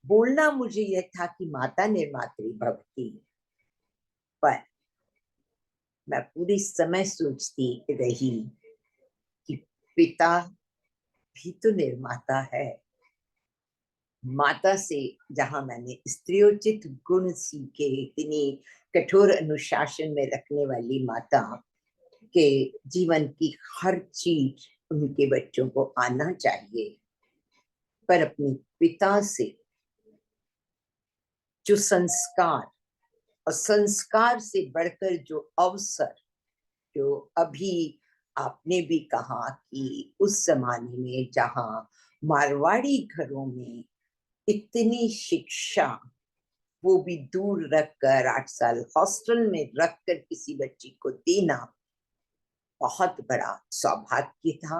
बोलना मुझे यह था कि माता निर्मात्री भवति, पर मैं पूरी समय सोचती रही कि पिता भी तो निर्माता है। माता से जहां मैंने स्त्रियोचित गुण सीखे, इतनी कठोर अनुशासन में रखने वाली माता के जीवन की हर चीज उनके बच्चों को आना चाहिए, पर अपने पिता से जो संस्कार, और संस्कार से बढ़कर जो अवसर, जो अभी आपने भी कहा कि उस जमाने में जहां मारवाड़ी घरों में इतनी शिक्षा, वो भी दूर रखकर 8 साल हॉस्टल में रखकर किसी बच्ची को देना बहुत बड़ा सौभाग्य था।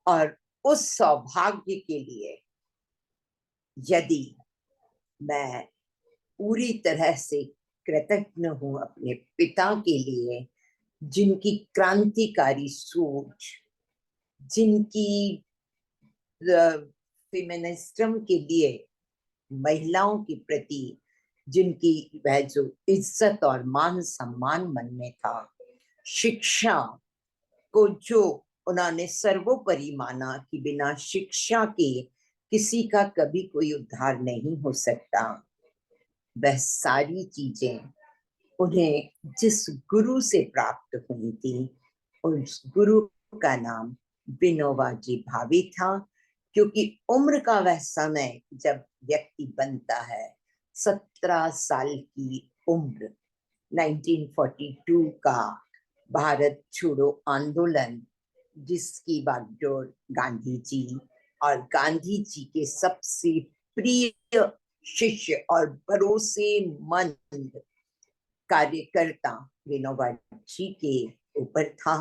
और उस सौभाग्य के लिए यदि मैं पूरी तरह से कृतज्ञ हूं अपने पिता के लिए, जिनकी क्रांतिकारी सोच, जिनकी फेमिनिज्म के लिए महिलाओं के प्रति जिनकी वह जो इज्जत और मान सम्मान मन में था, शिक्षा को जो उन्होंने सर्वोपरि माना कि बिना शिक्षा के किसी का कभी कोई उद्धार नहीं हो सकता, वह सारी चीजें उन्हें जिस गुरु से प्राप्त हुई थी, उस गुरु का नाम विनोबा जी भावे था। क्योंकि उम्र का वह समय जब व्यक्ति बनता है, 17 साल की उम्र, 1942 का भारत छोड़ो आंदोलन, जिसकी बागडोर गांधी जी और गांधी जी के सबसे प्रिय शिष्य और भरोसेमंद कार्यकर्ता विनोबा जी के ऊपर था।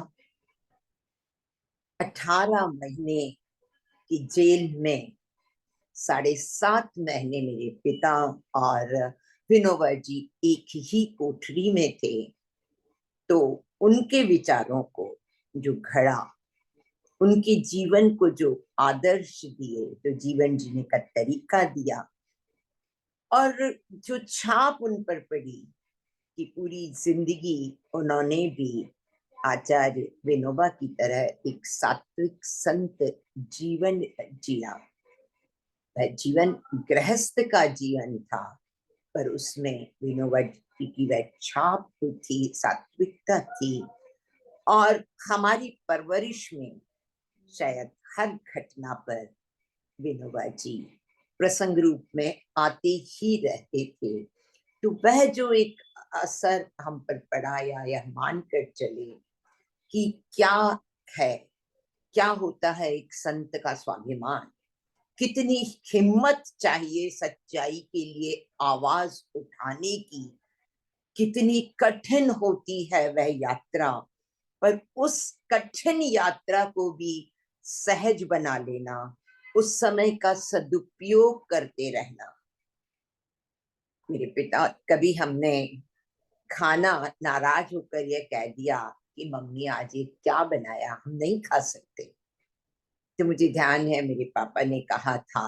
18 महीने की जेल में 7.5 महीने मेरे पिता और विनोबा जी एक ही कोठरी में थे। तो उनके विचारों को जो घड़ा, उनके जीवन को जो आदर्श दिए, जो जीवन जीने का तरीका दिया, और जो छाप उन पर पड़ी कि पूरी जिंदगी उन्होंने भी आचार्य विनोबा की तरह एक सात्विक संत जीवन जिया। वह जीवन गृहस्थ का जीवन था, पर उसमें विनोबा जी की वह छाप थी, सात्विकता थी। और हमारी परवरिश में शायद हर घटना पर विनोबा जी प्रसंग रूप में आते ही रहते थे। तो वह जो एक असर हम पर पड़ा, या यह मानकर चले कि क्या है, क्या होता है एक संत का स्वाभिमान, कितनी हिम्मत चाहिए सच्चाई के लिए आवाज उठाने की, कितनी कठिन होती है वह यात्रा, पर उस कठिन यात्रा को भी सहज बना लेना, उस समय का सदुपयोग करते रहना। मेरे पिता, कभी हमने खाना नाराज होकर यह कह दिया कि मम्मी आज ये क्या बनाया, हम नहीं खा सकते, तो मुझे ध्यान है मेरे पापा ने कहा था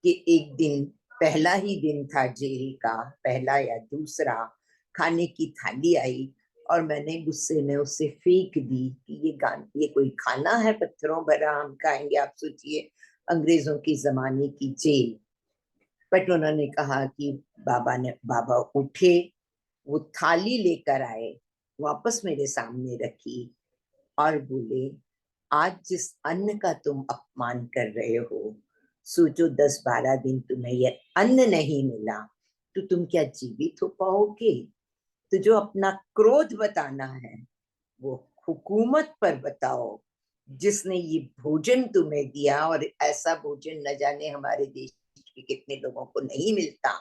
कि एक दिन, पहला ही दिन था जेल का, पहला या दूसरा, खाने की थाली आई और मैंने गुस्से में उसे फेंक दी कि ये कोई खाना है, पत्थरों भरा हम खाएंगे। आप सोचिए, अंग्रेजों की जमाने की जेल। बट उन्होंने कहा कि बाबा उठे, वो थाली लेकर आए, वापस मेरे सामने रखी और बोले, आज जिस अन्न का तुम अपमान कर रहे हो, सोचो 10-12 दिन तुम्हें यह अन्न नहीं मिला तो तुम क्या जीवित हो पाओगे? तो जो अपना क्रोध बताना है वो हुकूमत पर बताओ, जिसने ये भोजन तुम्हें दिया, और ऐसा भोजन न जाने हमारे देश के कितने लोगों को नहीं मिलता।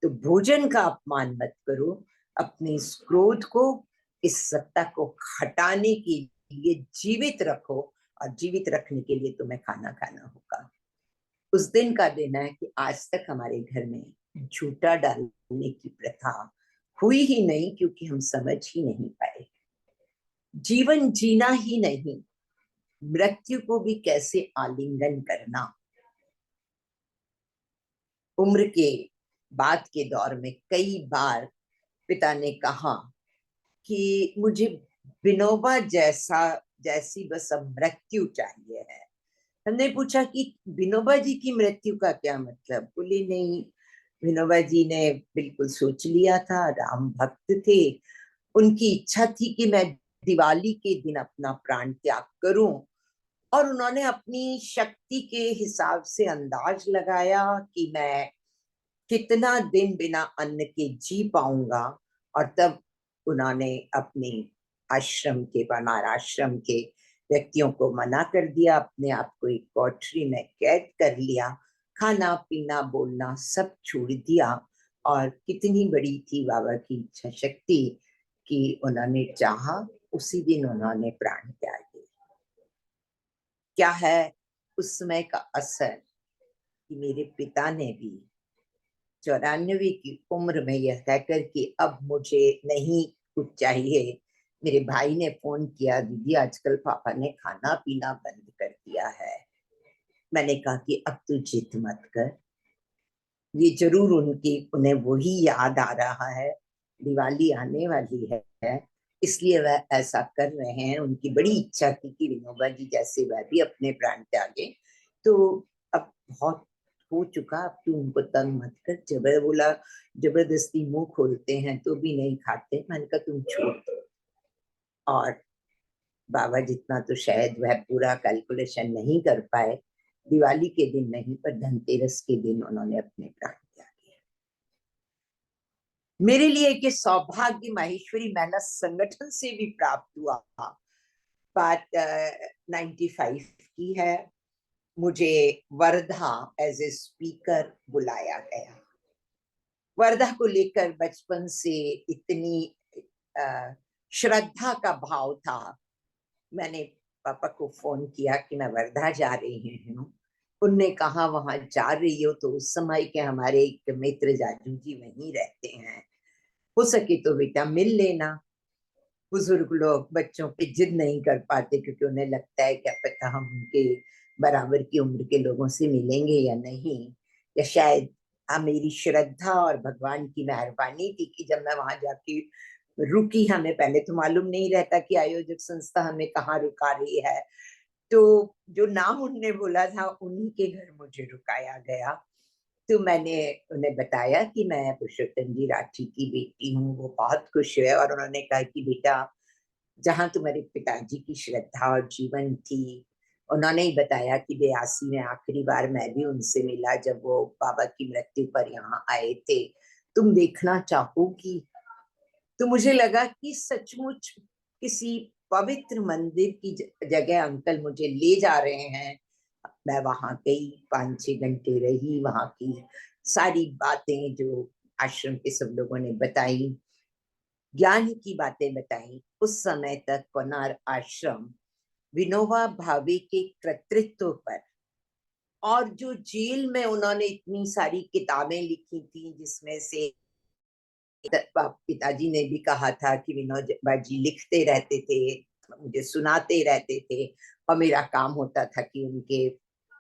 तो भोजन का अपमान मत करो, अपने इस क्रोध को, इस सत्ता को हटाने के लिए जीवित रखो, और जीवित रखने के लिए तुम्हें खाना खाना होगा। उस दिन का दिन है कि आज तक हमारे घर में झूठा डालने की प्रथा हुई ही नहीं, क्योंकि हम समझ ही नहीं पाए। जीवन जीना ही नहीं, मृत्यु को भी कैसे आलिंगन करना। उम्र के बाद के दौर में कई बार पिता ने कहा कि मुझे विनोबा जैसी बस अब मृत्यु चाहिए है। हमने पूछा कि विनोबा जी की मृत्यु का क्या मतलब? बोले नहीं, विनोबा जी ने बिल्कुल सोच लिया था, राम भक्त थे, उनकी इच्छा थी कि मैं दिवाली के दिन अपना प्राण त्याग करूं, और उन्होंने अपनी शक्ति के हिसाब से अंदाज लगाया कि मैं कितना दिन बिना अन्न के जी पाऊंगा, और तब उन्होंने अपने आश्रम के, बनार आश्रम के व्यक्तियों को मना कर दिया, अपने आप को एक कोठरी में कैद कर लिया, खाना पीना बोलना सब छोड़ दिया। और कितनी बड़ी थी बाबा की इच्छा शक्ति कि उन्होंने चाहा उसी दिन उन्होंने प्राण त्याग दिए। क्या है उस समय का असर कि मेरे पिता ने भी 94 की उम्र में यह कहकर कि अब मुझे नहीं कुछ चाहिए, मेरे भाई ने फोन किया, दीदी आजकल पापा ने खाना पीना बंद कर दिया है। मैंने कहा कि अब तू जिद मत कर, ये जरूर उन्हें वही याद आ रहा है। दिवाली आने वाली है, इसलिए वह ऐसा कर रहे हैं। उनकी बड़ी इच्छा थी कि विनोबा जी जैसे वह भी अपने प्राण त्यागे। तो अब बहुत हो चुका, अब तू उनको तंग मत कर। बोला जबरदस्ती मुंह खोलते हैं तो भी नहीं खाते। मैंने कहा तुम छोड़ दो। और बाबा जितना तो शायद वह पूरा कैलकुलेशन नहीं कर पाए। दिवाली के दिन नहीं पर धनतेरस के दिन उन्होंने अपने प्राण त्यागे। मेरे लिए ये सौभाग्य माहेश्वरी महिला संगठन से भी प्राप्त हुआ। बात 95 की है। मुझे वर्धा एज ए स्पीकर बुलाया गया। वर्धा को लेकर बचपन से इतनी श्रद्धा का भाव था। मैंने पापा को फोन किया कि मैं वर्धा जा रही हूँ। उनने कहा वहां जा रही हो तो उस समय के हमारे एक मित्र जाजू जी वहीं रहते हैं, हो सके तो बेटा मिल लेना। बुजुर्ग लोग बच्चों पे जिद नहीं कर पाते क्योंकि उन्हें लगता है क्या पता हम उनके बराबर की उम्र के लोगों से मिलेंगे या नहीं, या शायद मेरी श्रद्धा और भगवान की मेहरबानी थी कि जब मैं वहां जाके रुकी, हमें पहले तो मालूम नहीं रहता कि आयोजक संस्था हमें कहाँ रुका रही है। तो जो नाम उनने बोला था उन्हीं के घर मुझे रुकाया गया। तो मैंने उन्हें बताया कि मैं पुरुषोत्तम जी राठी की बेटी हूँ। वो बहुत खुश हुए और उन्होंने कहा कि बेटा जहाँ तुम्हारे पिताजी की श्रद्धा और जीवन थी, उन्होंने ही बताया कि 82 में आखिरी बार मैं भी उनसे मिला जब वो बाबा की मृत्यु पर यहाँ आए थे। तुम देखना चाहोगी? तो मुझे लगा कि सचमुच किसी पवित्र मंदिर की जगह अंकल मुझे ले जा रहे हैं। मैं वहां गई, 5-6 घंटे रही। वहां की सारी बातें जो आश्रम के सब लोगों ने बताई, ज्ञान की बातें बताई। उस समय तक कोनार आश्रम विनोबा भावे के कर्तृत्व पर, और जो जेल में उन्होंने इतनी सारी किताबें लिखी थी जिसमें से पिताजी ने भी कहा था कि विनोबा जी लिखते रहते थे, मुझे सुनाते रहते थे और मेरा काम होता था कि उनके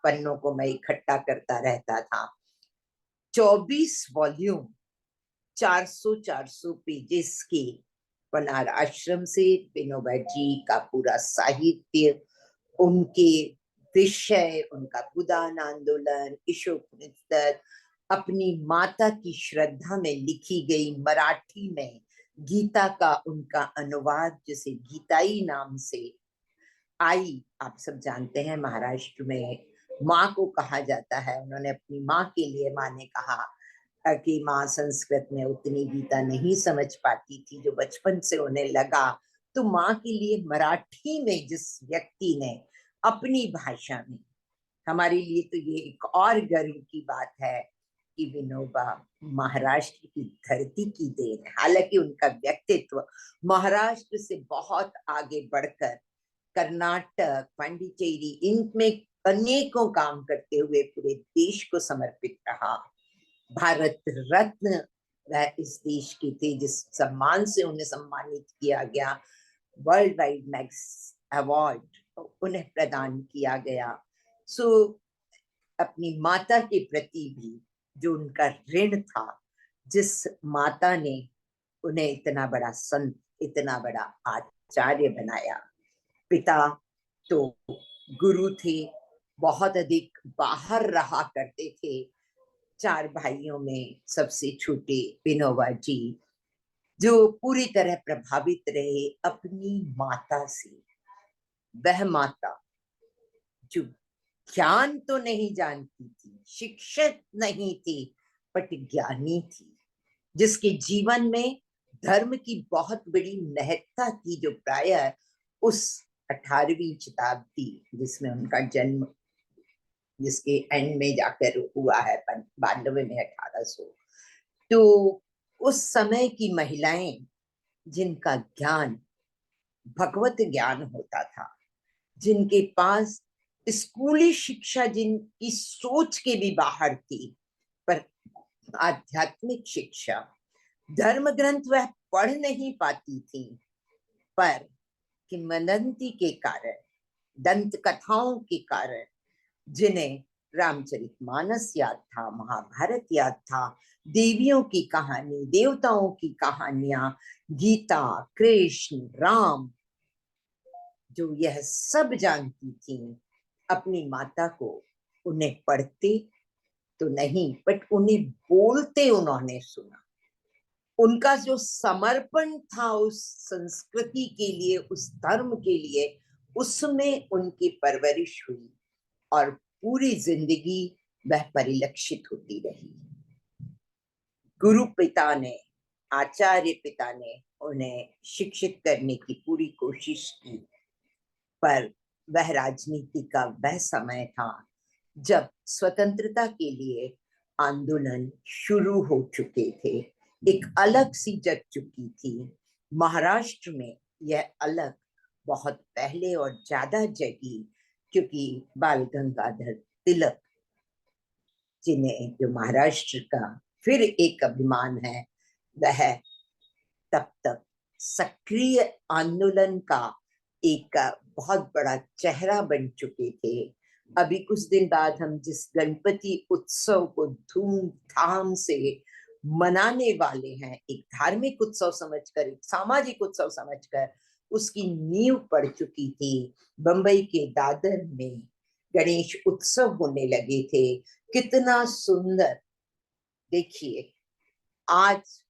पन्नों को मैं इकट्ठा करता रहता था। 24 वॉल्यूम 400 पेजेस की कोनार आश्रम से विनोबा जी का पूरा साहित्य, उनके विषय, उनका गोदान आंदोलन, ईशोपनिषद, अपनी माता की श्रद्धा में लिखी गई मराठी में गीता का उनका अनुवाद जिसे गीताई नाम से आई। आप सब जानते हैं महाराष्ट्र में माँ को कहा जाता है। उन्होंने अपनी माँ के लिए, माँ ने कहा कि माँ संस्कृत में उतनी गीता नहीं समझ पाती थी जो बचपन से उन्हें लगा। तो माँ के लिए मराठी में जिस व्यक्ति ने अपनी भाषा में, हमारे लिए तो ये एक और गर्व की बात है कि विनोबा महाराष्ट्र की धरती की देन है। हालांकि उनका व्यक्तित्व महाराष्ट्र से बहुत आगे बढ़कर कर्नाटक, पांडिचेरी, इनमें अनेकों काम करते हुए पूरे देश को समर्पित रहा। भारत रत्न वह इस देश के थे जिस सम्मान से उन्हें सम्मानित किया गया। वर्ल्ड वाइड मैक्स अवार्ड उन्हें प्रदान किया गया। सो अपनी माता के प्रति भी जो उनका ऋण था, जिस माता ने उन्हें इतना बड़ा संत, इतना बड़ा आचार्य बनाया। पिता तो गुरु थे, बहुत अधिक बाहर रहा करते थे। 4 भाइयों में सबसे छोटे विनोबा जी, जो पूरी तरह प्रभावित रहे अपनी माता से। वह माता जो ज्ञान तो नहीं जानती थी, शिक्षित नहीं थी, बट ज्ञानी थी, जिसके जीवन में धर्म की बहुत बड़ी महत्ता थी, जो प्रायः उस 18वीं शताब्दी जिसमें उनका जन्म, जिसके एंड में जाकर हुआ है 92 में 1800, तो उस समय की महिलाएं जिनका ज्ञान भगवत ज्ञान होता था, जिनके पास स्कूली शिक्षा जिनकी सोच के भी बाहर थी, पर आध्यात्मिक शिक्षा, धर्म ग्रंथ वह पढ़ नहीं पाती थी, पर किंवदंती के कारण, दंत कथाओं के कारण जिन्हें रामचरितमानस याद था, महाभारत याद था, देवियों की कहानी, देवताओं की कहानियां, गीता, कृष्ण, राम, जो यह सब जानती थी, अपनी माता को उन्हें पढ़ते तो नहीं बट उन्हें बोलते उन्होंने सुना। उनका जो समर्पण था उस संस्कृति के लिए, उस धर्म के लिए, उसमें उनकी परवरिश हुई और पूरी जिंदगी वह परिलक्षित होती रही। गुरु पिता ने, आचार्य पिता ने उन्हें शिक्षित करने की पूरी कोशिश की, पर वह राजनीति का वह समय था जब स्वतंत्रता के लिए आंदोलन शुरू हो चुके थे, एक अलग सी जग चुकी थी। महाराष्ट्र में यह अलग बहुत पहले और ज्यादा जगी, क्योंकि बाल गंगाधर तिलक जिन्हें, जो महाराष्ट्र का फिर एक अभिमान है, वह तब तक सक्रिय आंदोलन का एक बहुत बड़ा चेहरा बन चुके थे। अभी कुछ दिन बाद हम जिस गणपति उत्सव को धूमधाम से मनाने वाले हैं, एक धार्मिक उत्सव समझकर, एक सामाजिक उत्सव समझकर, उसकी नींव पड़ चुकी थी। बंबई के दादर में गणेश उत्सव होने लगे थे। कितना सुंदर! देखिए, आज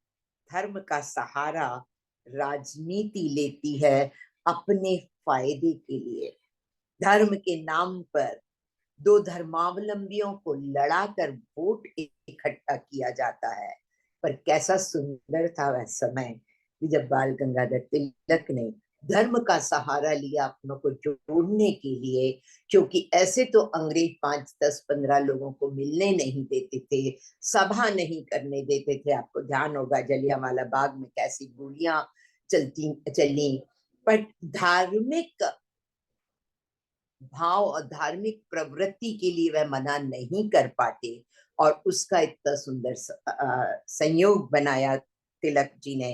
धर्म का सहारा राजनीति लेती है अपने फायदे के लिए। धर्म के नाम पर दो धर्मावलंबियों को लड़ाकर वोट इकट्ठा किया जाता है। पर कैसा सुंदर था वह समय जब बाल गंगाधर तिलक ने धर्म का सहारा लिया अपनों को जोड़ने के लिए, क्योंकि ऐसे तो अंग्रेज 5, 10, 15 लोगों को मिलने नहीं देते थे, सभा नहीं करने देते थे। आपको ध्यान होगा जलियांवाला बाग में कैसी गोलियां चली, पर धार्मिक भाव और धार्मिक प्रवृत्ति के लिए वह मना नहीं कर पाते, और उसका इतना सुंदर संयोग बनाया तिलक जी ने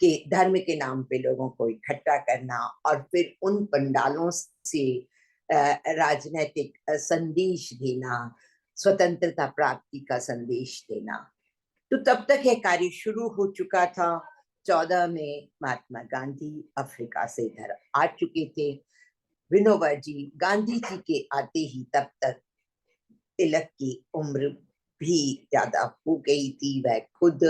कि धर्म के नाम पे लोगों को इकट्ठा करना और फिर उन पंडालों से राजनीतिक संदेश देना, स्वतंत्रता प्राप्ति का संदेश देना। तो तब तक यह कार्य शुरू हो चुका था। 14 में महात्मा गांधी अफ्रीका से इधर आ चुके थे। विनोबा जी, गांधी जी के आते ही तब तक तिलक की उम्र भी ज्यादा हो गई थी। वह खुद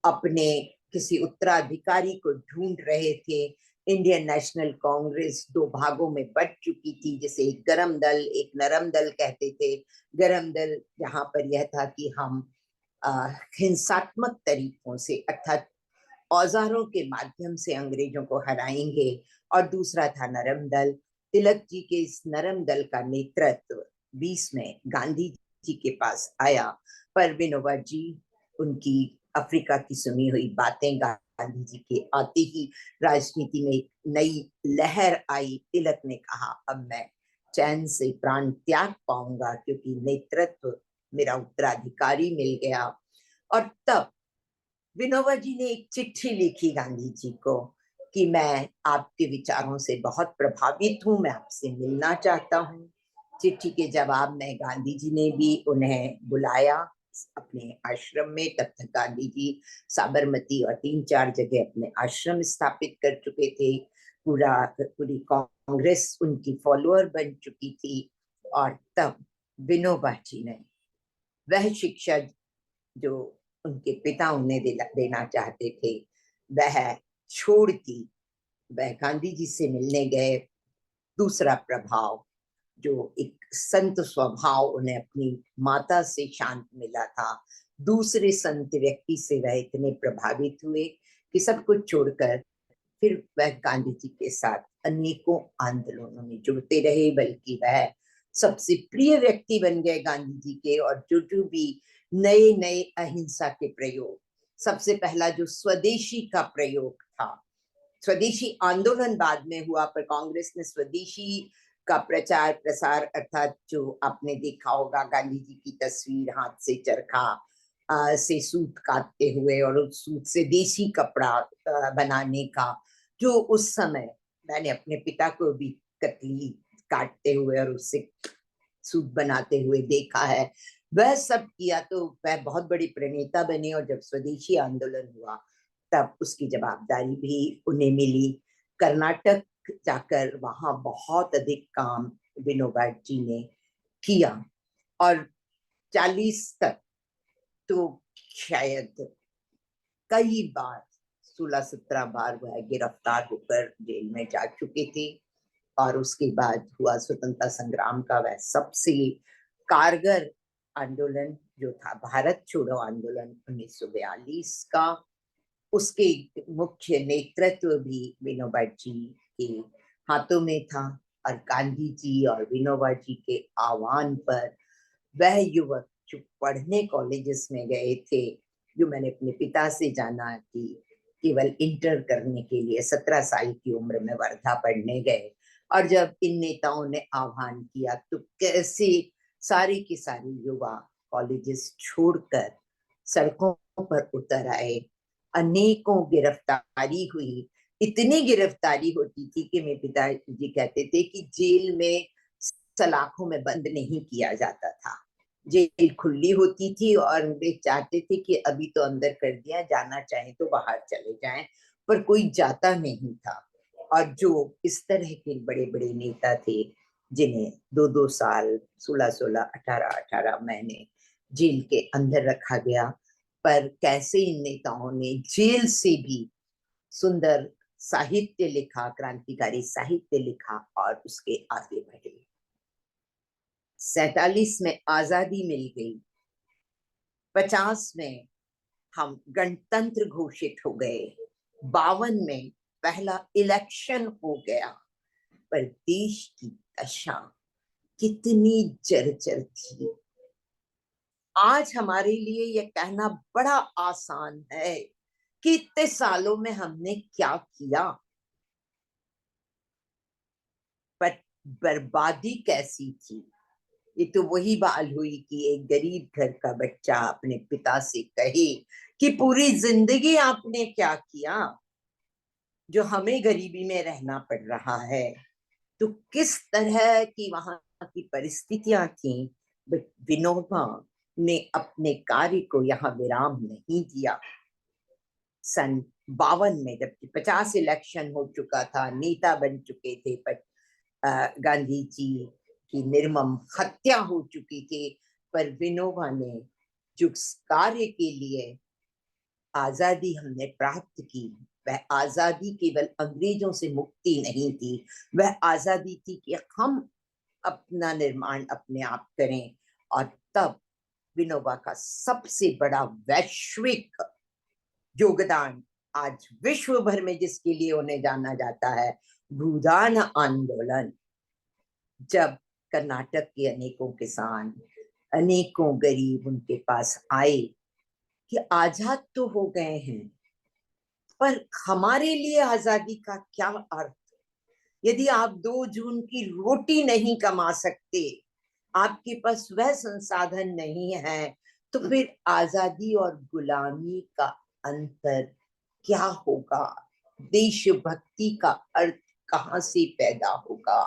अपने किसी उत्तराधिकारी को ढूंढ रहे थे। इंडियन नेशनल कांग्रेस 2 भागों में बट चुकी थी, जैसे एक गरम दल, एक नरम दल कहते थे। गरम दल जहां पर यह था कि हम हिंसात्मक तरीकों से, अर्थात औजारों के माध्यम से अंग्रेजों को हराएंगे, और दूसरा था नरम दल। तिलक जी के इस नरम दल का नेतृत्व 20 में गांधी जी के पास आया, पर विनोबा जी, उनकी अफ्रीका की सुनी हुई बातें, गांधी जी के आते ही राजनीति में एक नई लहर आई। तिलक ने कहा, अब मैं चैन से प्राण त्याग पाऊंगा, क्योंकि नेतृत्व मेरा उत्तराधिकारी मिल गया। और तब विनोबा जी ने एक चिट्ठी लिखी गांधी जी को कि मैं आपके विचारों से बहुत प्रभावित हूँ, मैं आपसे मिलना चाहता हूँ। चिट्ठी के जवाब में गांधी जी ने भी उन्हें बुलाया अपने आश्रम में। तब तक गांधी जी साबरमती और 3-4 जगह अपने आश्रम स्थापित कर चुके थे। पूरी कांग्रेस उनकी फॉलोअर बन चुकी थी। और तब विनोबा जी ने वह शिक्षा जो उनके पिता उन्हें देना चाहते थे, वह छोड़ दी। वह गांधी जी से मिलने गए। दूसरा प्रभाव, जो एक संत स्वभाव उन्हें अपनी माता से शांत मिला था, दूसरे संत व्यक्ति से वह इतने प्रभावित हुए कि सब कुछ छोड़कर फिर वह गांधी जी के साथ अनेकों आंदोलनों में जुड़ते रहे। बल्कि वह सबसे प्रिय व्यक्ति बन गए गांधी जी के। और जो भी नए नए अहिंसा के प्रयोग, सबसे पहला जो स्वदेशी का प्रयोग था, स्वदेशी आंदोलन बाद में हुआ, पर कांग्रेस ने स्वदेशी का प्रचार प्रसार, अर्थात जो आपने देखा होगा गांधी जी की तस्वीर हाथ से चरखा से सूत काटते हुए और उस सूत से देसी कपड़ा बनाने का, जो उस समय मैंने अपने पिता को भी कतली काटते हुए और उससे सूट बनाते हुए देखा है, वह सब किया तो वह बहुत बड़ी प्रणेता बनी। और जब स्वदेशी आंदोलन हुआ तब उसकी जवाबदारी भी उन्हें मिली। कर्नाटक जाकर वहां बहुत अधिक काम विनोबा जी ने किया और 40 तक तो शायद कई बार 16-17 बार वह गिरफ्तार होकर जेल में जा चुके थे। और उसके बाद हुआ स्वतंत्रता संग्राम का वह सबसे कारगर आंदोलन जो था भारत छोड़ो आंदोलन 1942 का। उसके मुख्य नेतृत्व भी विनोबा जी के हाथों में था। और गांधी जी और विनोबा जी के आह्वान पर वह युवक जो पढ़ने कॉलेजेस में गए थे, जो मैंने अपने पिता से जाना कि केवल इंटर करने के लिए 17 साल की उम्र में वर्धा पढ़ने गए, और जब इन नेताओं ने आह्वान किया तो कैसे सारे के सारे युवा कॉलेजेस छोड़कर सड़कों पर उतर आए। अनेकों गिरफ्तारी हुई, इतनी गिरफ्तारी होती थी कि मेरे पिताजी कहते थे कि जेल में सलाखों में बंद नहीं किया जाता था, जेल खुली होती थी और वे चाहते थे कि अभी तो अंदर कर दिया, जाना चाहे तो बाहर चले जाएं, पर कोई जाता नहीं था। और जो इस तरह के बड़े बड़े नेता थे जिन्हें 2-2 साल 16-16 18-18 महीने जेल के अंदर रखा गया, पर कैसे इन नेताओं ने जेल से भी सुंदर साहित्य लिखा, क्रांतिकारी साहित्य लिखा और उसके आगे बढ़े। 47 में आजादी मिल गई, 50 में हम गणतंत्र घोषित हो गए, 52 में पहला इलेक्शन हो गया, पर देश की दशा कितनी जर्जर थी। आज हमारे लिए यह कहना बड़ा आसान है कि इतने सालों में हमने क्या किया, पर बर्बादी कैसी थी। ये तो वही बात हुई कि एक गरीब घर का बच्चा अपने पिता से कहे कि पूरी जिंदगी आपने क्या किया जो हमें गरीबी में रहना पड़ रहा है। तो किस तरह की वहां की परिस्थितियां थी, विनोबा ने अपने कार्य को यहाँ विराम नहीं दिया। सन 52 में जबकि 50 इलेक्शन हो चुका था, नेता बन चुके थे, पर गांधी जी की निर्मम हत्या हो चुकी थी, पर विनोबा ने जो कार्य के लिए आजादी हमने प्राप्त की, वह आजादी केवल अंग्रेजों से मुक्ति नहीं थी, वह आजादी थी कि हम अपना निर्माण अपने आप करें। और तब विनोबा का सबसे बड़ा वैश्विक योगदान आज विश्व भर में जिसके लिए उन्हें जाना जाता है, भूदान आंदोलन। जब कर्नाटक के अनेकों किसान, अनेकों गरीब उनके पास आए कि आजाद तो हो गए हैं, पर हमारे लिए आजादी का क्या अर्थ। यदि आप 2 जून की रोटी नहीं कमा सकते, आपके पास वह संसाधन नहीं है, तो फिर आजादी और गुलामी का अंतर क्या होगा, देशभक्ति का अर्थ कहां से पैदा होगा।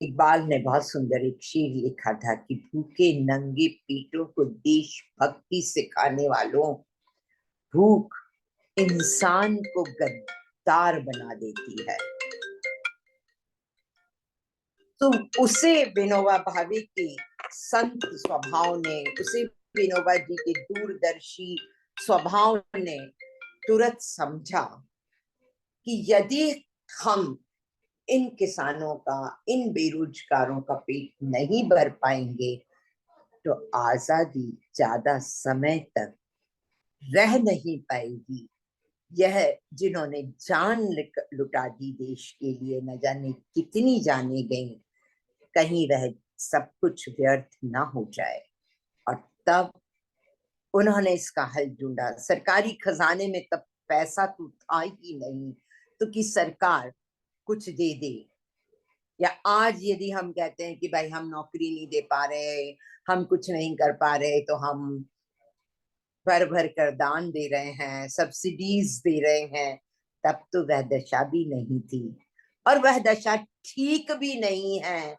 इकबाल ने बहुत सुंदर एक शेर लिखा था कि भूखे नंगे पेटों को देशभक्ति सिखाने वालों, भूख इंसान को गद्दार बना देती है। तो उसे विनोबा भावे के संत स्वभाव ने, उसे विनोबा जी के दूरदर्शी स्वभाव ने तुरंत समझा कि यदि हम इन किसानों का, इन बेरोजगारों का पेट नहीं भर पाएंगे तो आजादी ज्यादा समय तक रह नहीं पाएगी। यह जिन्होंने जान लुटा दी देश के लिए, न जाने कितनी जाने गई, कहीं वह सब कुछ व्यर्थ ना हो जाए। और तब उन्होंने इसका हल ढूंढा। सरकारी खजाने में तब पैसा तो था ही नहीं, तो कि सरकार कुछ दे दे। या आज यदि हम कहते हैं कि भाई हम नौकरी नहीं दे पा रहे, हम कुछ नहीं कर पा रहे, तो हम भर भर कर दान दे रहे हैं, सब्सिडीज दे रहे हैं, तब तो वह दशा भी नहीं थी। और वह दशा ठीक भी नहीं है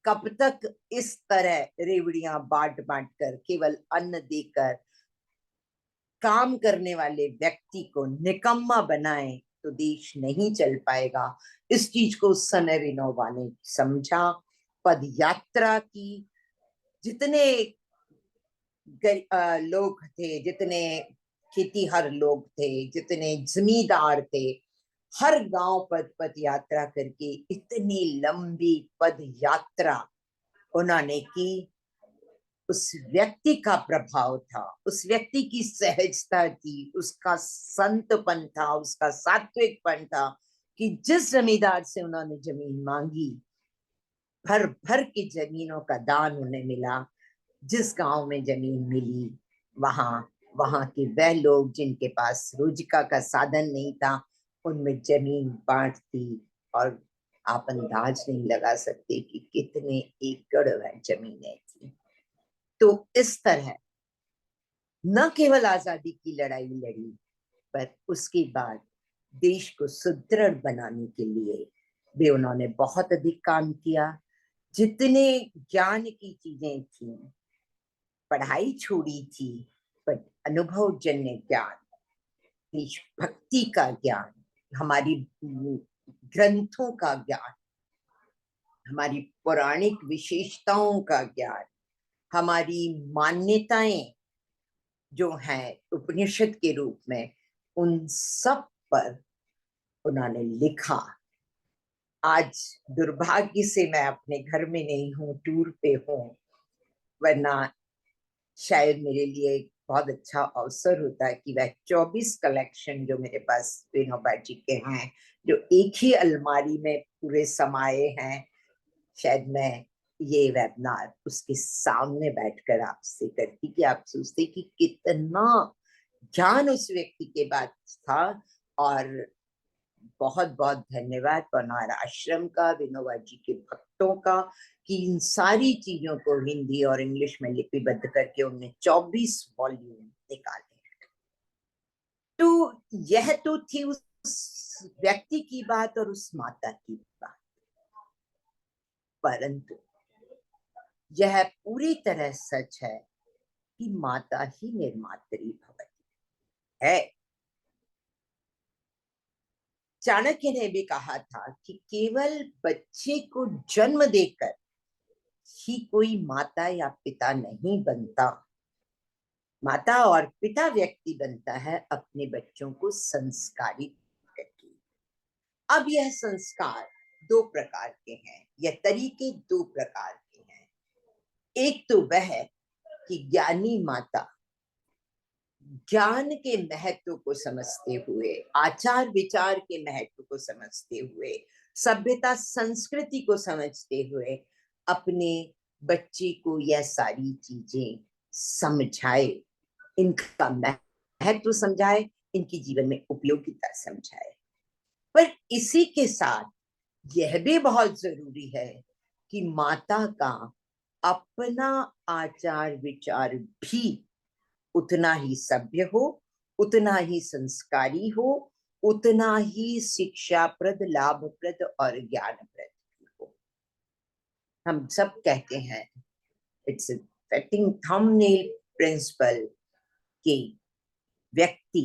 कब तक इस तरह रेवड़ियां बांट बांट कर केवल अन्न देकर काम करने वाले व्यक्ति को निकम्मा बनाए तो देश नहीं चल पाएगा। इस चीज को उस समय विनोबा ने समझा, पद यात्रा की। जितने लोग थे, जितने खेतीहर लोग थे, जितने जमींदार थे, हर गांव पद यात्रा करके इतनी लंबी पद यात्रा उन्होंने की। उस व्यक्ति का प्रभाव था, उस व्यक्ति की सहजता थी, उसका संतपन था, उसका सात्विकपन था कि जिस जमींदार से उन्होंने जमीन मांगी, भर भर की जमीनों का दान उन्हें मिला। जिस गांव में जमीन मिली, वहां के वह लोग जिनके पास रोजगार का साधन नहीं था, उनमें जमीन बांट दी। और आप अंदाज नहीं लगा सकते कि कितने एकड़ वह जमीनें थी। तो इस तरह न केवल आजादी की लड़ाई लड़ी, पर उसके बाद देश को सुदृढ़ बनाने के लिए भी उन्होंने बहुत अधिक काम किया। जितने ज्ञान की चीजें थी, पढ़ाई छोड़ी थी, पर अनुभव जन्य ज्ञान, देशभक्ति का ज्ञान, हमारी ग्रंथों का ज्ञान, हमारी पौराणिक विशेषताओं का ज्ञान, हमारी मान्यताएं जो हैं उपनिषद के रूप में, उन सब पर उन्होंने लिखा। आज दुर्भाग्य से मैं अपने घर में नहीं हूँ, टूर पे हूँ, वरना शायद मेरे लिए एक बहुत अच्छा अवसर होता है कि वह 24 कलेक्शन जो मेरे पास विनोबा जी के हैं, जो एक ही अलमारी में पूरे समाये हैं, शायद मैं ये वेबिनार उसके सामने बैठकर आपसे करती कि आप सोचते कि कितना ज्ञान उस व्यक्ति के पास था। और बहुत बहुत धन्यवाद पनवार आश्रम का, विनोबा जी के भक्तों का, कि इन सारी चीजों को हिंदी और इंग्लिश में लिपिबद्ध करके उन्होंने 24 वॉल्यूम निकाले। तो यह तो थी उस व्यक्ति की बात और उस माता की बात, परंतु यह पूरी तरह सच है कि माता ही निर्मात्री भवति है। चाणक्य ने भी कहा था कि केवल बच्चे को जन्म देकर ही कोई माता या पिता नहीं बनता। माता और पिता व्यक्ति बनता है अपने बच्चों को संस्कारित करके। अब यह संस्कार दो प्रकार के हैं, यह तरीके दो प्रकार के हैं। एक तो वह है कि ज्ञानी माता ज्ञान के महत्व को समझते हुए, आचार विचार के महत्व को समझते हुए, सभ्यता संस्कृति को समझते हुए अपने बच्चे को यह सारी चीजें समझाए, इनका महत्व समझाए, इनकी जीवन में उपयोगिता समझाए। पर इसी के साथ यह भी बहुत जरूरी है कि माता का अपना आचार विचार भी उतना ही सभ्य हो, उतना ही संस्कारी हो, उतना ही शिक्षाप्रद, लाभप्रद और ज्ञानप्रद हो। हम सब कहते हैं, इट्स सेटिंग थंबनेल प्रिंसिपल, कि व्यक्ति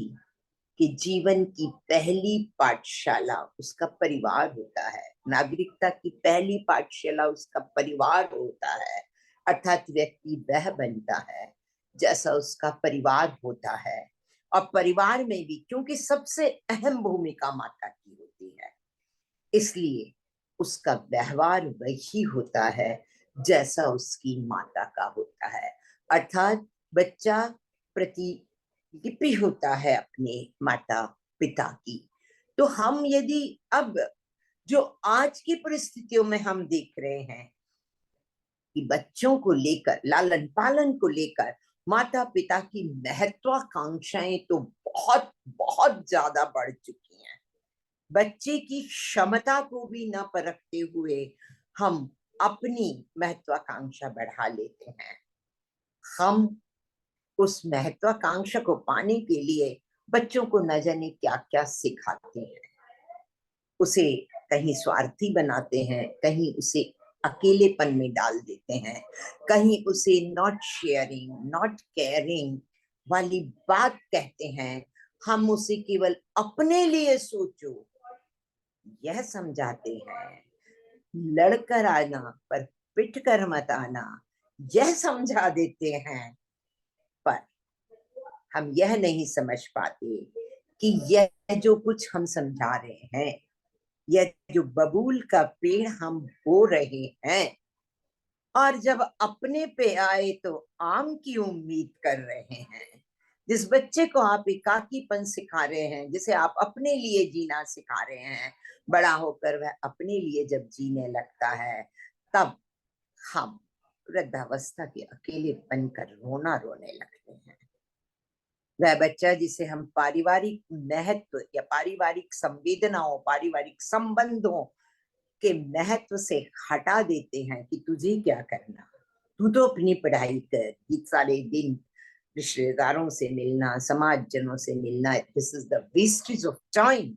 के जीवन की पहली पाठशाला उसका परिवार होता है। नागरिकता की पहली पाठशाला उसका परिवार होता है। अर्थात व्यक्ति वह बनता है जैसा उसका परिवार होता है। और परिवार में भी क्योंकि सबसे अहम भूमिका माता की होती है, इसलिए उसका व्यवहार वही होता है जैसा उसकी माता का होता है। अर्थात बच्चा प्रतिलिपि होता है अपने माता पिता की। तो हम यदि अब जो आज की परिस्थितियों में हम देख रहे हैं कि बच्चों को लेकर, लालन पालन को लेकर माता पिता की महत्वाकांक्षाएं तो बहुत बहुत ज्यादा बढ़ चुकी हैं। बच्चे की क्षमता को भी न परखते हुए हम अपनी महत्वाकांक्षा बढ़ा लेते हैं। हम उस महत्वाकांक्षा को पाने के लिए बच्चों को न जाने क्या क्या सिखाते हैं, उसे कहीं स्वार्थी बनाते हैं, कहीं उसे अकेलेपन में डाल देते हैं, कहीं उसे नॉट शेयरिंग, नॉट केयरिंग वाली बात कहते हैं। हम उसे केवल अपने लिए सोचो यह समझाते हैं, लड़कर आना पर पिट कर मत आना यह समझा देते हैं। पर हम यह नहीं समझ पाते कि यह जो कुछ हम समझा रहे हैं, यह जो बबूल का पेड़ हम बो रहे हैं और जब अपने पे आए तो आम की उम्मीद कर रहे हैं। जिस बच्चे को आप एकाकीपन सिखा रहे हैं, जिसे आप अपने लिए जीना सिखा रहे हैं, बड़ा होकर वह अपने लिए जब जीने लगता है, तब हम वृद्धावस्था के अकेलेपन कर रोना रोने लगते हैं। वह बच्चा जिसे हम पारिवारिक महत्व या पारिवारिक संवेदनाओं, पारिवारिक संबंधों के महत्व से हटा देते हैं कि तुझे क्या करना, तू तो अपनी पढ़ाई कर, ये सारे दिन रिश्तेदारों से मिलना, समाजजनों से मिलना, this is the wastage of time,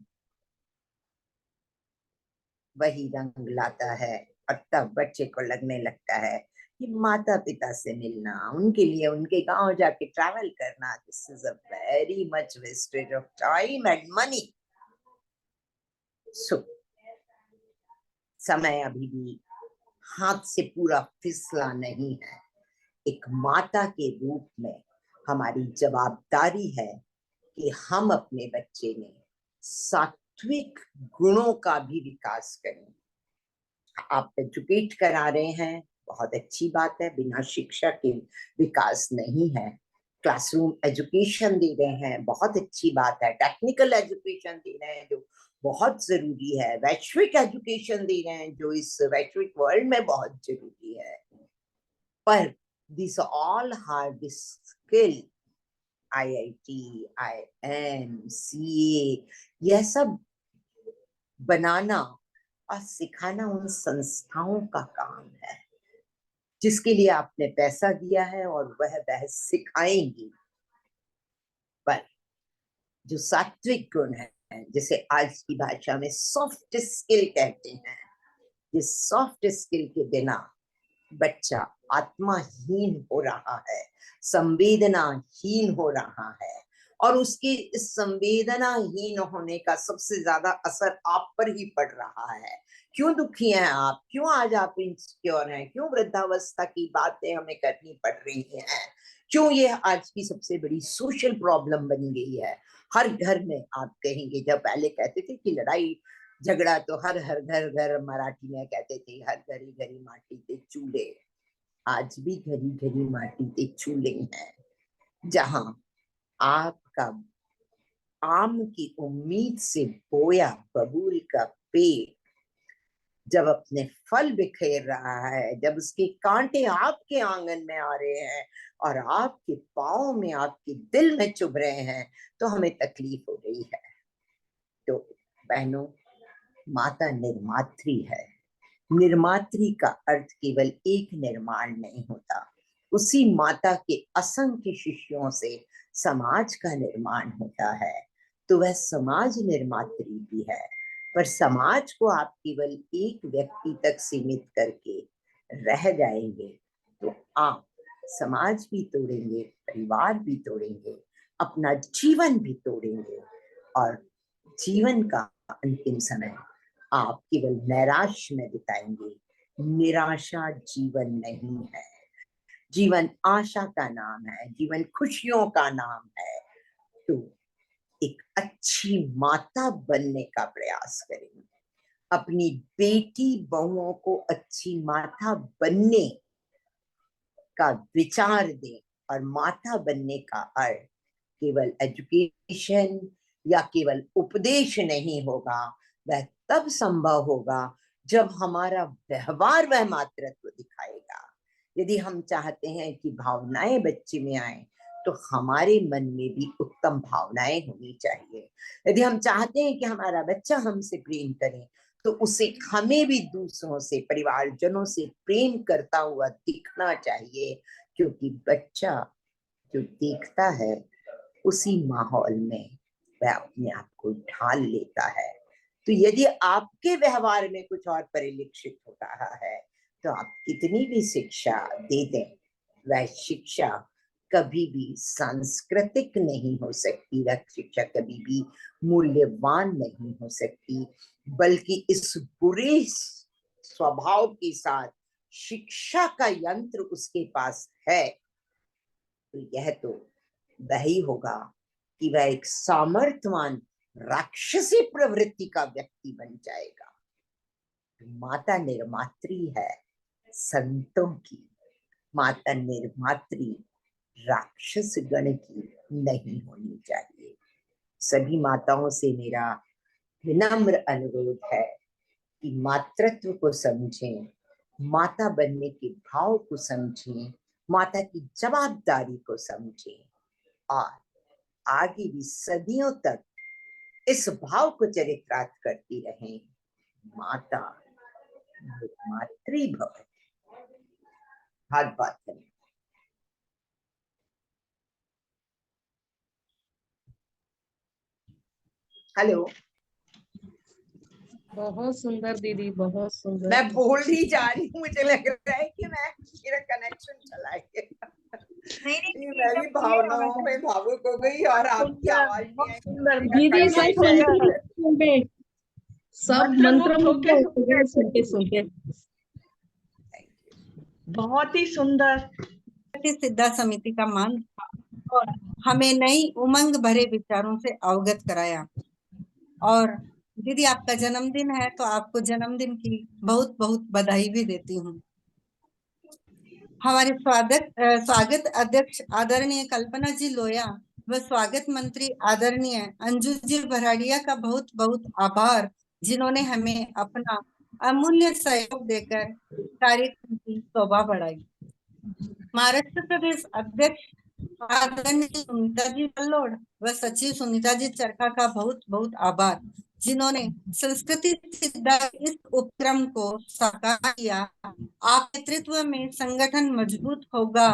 वही रंग लाता है। और तब बच्चे को लगने लगता है कि माता पिता से मिलना, उनके लिए उनके गांव जाके ट्रैवल करना, this is a very much wastage of time and money. So समय अभी भी हाथ से पूरा फिसला नहीं है। एक माता के रूप में हमारी जवाबदारी है कि हम अपने बच्चे में सात्विक गुणों का भी विकास करें। आप एजुकेट करा रहे हैं, बहुत अच्छी बात है, बिना शिक्षा के विकास नहीं है। क्लासरूम एजुकेशन दे रहे हैं, बहुत अच्छी बात है। टेक्निकल एजुकेशन दे रहे हैं जो बहुत जरूरी है। वैश्विक एजुकेशन दे रहे हैं जो इस वैश्विक वर्ल्ड में बहुत जरूरी है। पर this all hard skill, IIT, IIM, CA, यह सब बनाना और सिखाना उन संस्थाओं का काम है जिसके लिए आपने पैसा दिया है और वह सिखाएंगी। पर जो सात्विक गुण है, जिसे आज की भाषा में सॉफ्ट स्किल कहते हैं, जिस सॉफ्ट स्किल के बिना बच्चा आत्माहीन हो रहा है, संवेदनाहीन हो रहा है, और उसकी इस संवेदनाहीन होने का सबसे ज्यादा असर आप पर ही पड़ रहा है। क्यों दुखी हैं आप, क्यों आज आप इनसिक्योर हैं, क्यों वृद्धावस्था की बातें हमें करनी पड़ रही हैं, क्यों ये आज की सबसे बड़ी सोशल प्रॉब्लम बन गई है। हर घर में आप कहेंगे, जब पहले कहते थे कि लड़ाई झगड़ा तो हर हर घर घर, मराठी में कहते थे हर घरी घरी माटी ते चूल्हे, आज भी घरी घरी माटी ते चूल्हे हैं। जहां आपका आम की उम्मीद से बोया बबूल का पेड़ जब अपने फल बिखेर रहा है, जब उसके कांटे आपके आंगन में आ रहे हैं और आपके पाँव में, आपके दिल में चुभ रहे हैं, तो हमें तकलीफ हो रही है। तो बहनों, माता निर्मात्री है। निर्मात्री का अर्थ केवल एक निर्माण नहीं होता, उसी माता के असंख्य शिष्यों से समाज का निर्माण होता है। तो वह समाज निर्मात्री भी है। पर समाज को आप केवल एक व्यक्ति तक सीमित करके रह जाएंगे तो आप समाज भी तोड़ेंगे, परिवार भी तोड़ेंगे, अपना जीवन भी तोड़ेंगे, और जीवन का अंतिम समय आप केवल नैराश्य में बिताएंगे। निराशा जीवन नहीं है। जीवन आशा का नाम है, जीवन खुशियों का नाम है। तो एक अच्छी माता बनने का प्रयास करें, अपनी बेटी बहुओं को अच्छी माता बनने का विचार दें। और माता बनने का अर्थ केवल एजुकेशन या केवल उपदेश नहीं होगा, वह तब संभव होगा जब हमारा व्यवहार वह मातृत्व दिखाएगा। यदि हम चाहते हैं कि भावनाएं बच्चे में आए तो हमारे मन में भी उत्तम भावनाएं होनी चाहिए। यदि हम चाहते हैं कि हमारा बच्चा हमसे प्रेम करे तो उसे हमें भी दूसरों से, परिवारजनों से प्रेम करता हुआ दिखना चाहिए, क्योंकि बच्चा जो देखता है उसी माहौल में वह अपने आप को ढाल लेता है। तो यदि आपके व्यवहार में कुछ और परिलक्षित हो रहा है तो आप कितनी भी शिक्षा दे दें, वह शिक्षा कभी भी सांस्कृतिक नहीं हो सकती, वह शिक्षा कभी भी मूल्यवान नहीं हो सकती, बल्कि इस बुरे स्वभाव के साथ शिक्षा का यंत्र उसके पास है, तो यह तो वही होगा कि वह एक सामर्थ्यवान राक्षसी प्रवृत्ति का व्यक्ति बन जाएगा। माता निर्मात्री है संतों की, माता निर्मात्री राक्षस गण की नहीं होनी चाहिए। सभी माताओं से मेरा विनम्र अनुरोध है कि मातृत्व को समझें, माता बनने के भाव को समझें, माता की जवाबदारी को समझें और आगे भी सदियों तक इस भाव को चरितार्थ करती रहें। माता मातृभव। बहुत बहुत धन्यवाद। हेलो, बहुत सुंदर दीदी, बहुत सुंदर। मैं बोल ही जा रही हूँ, मुझे लग रहा है कि मेरा कनेक्शन चला गया। मैं भी भावनाओं में भावुक हो गई और आपकी आवाज नहीं आई, तो मेरा दीदी सब connection- सुनते, सब मंत्रमुग्ध हो गए सुनते सुनते। बहुत ही सुंदर सिद्धा समिति का मान और हमें नई उमंग भरे विचारों से अवगत कराया। और दीदी आपका जन्मदिन है तो आपको जन्मदिन की बहुत बहुत बधाई भी देती हूँ। हमारे स्वागत अध्यक्ष आदरणीय कल्पना जी लोया व स्वागत मंत्री आदरणीय अंजू जी भराड़िया का बहुत बहुत आभार, जिन्होंने हमें अपना अमूल्य सहयोग देकर कार्यक्रम की शोभा बढ़ाई। महाराष्ट्र प्रदेश अध्यक्ष आदरणीय सुनीता जी बल्लोड व सचिव सुनीता जी चरखा का बहुत बहुत आभार, जिन्होंने संस्कृति सिद्धा इस उपक्रम को साकार किया। आप नेतृत्व में संगठन मजबूत होगा,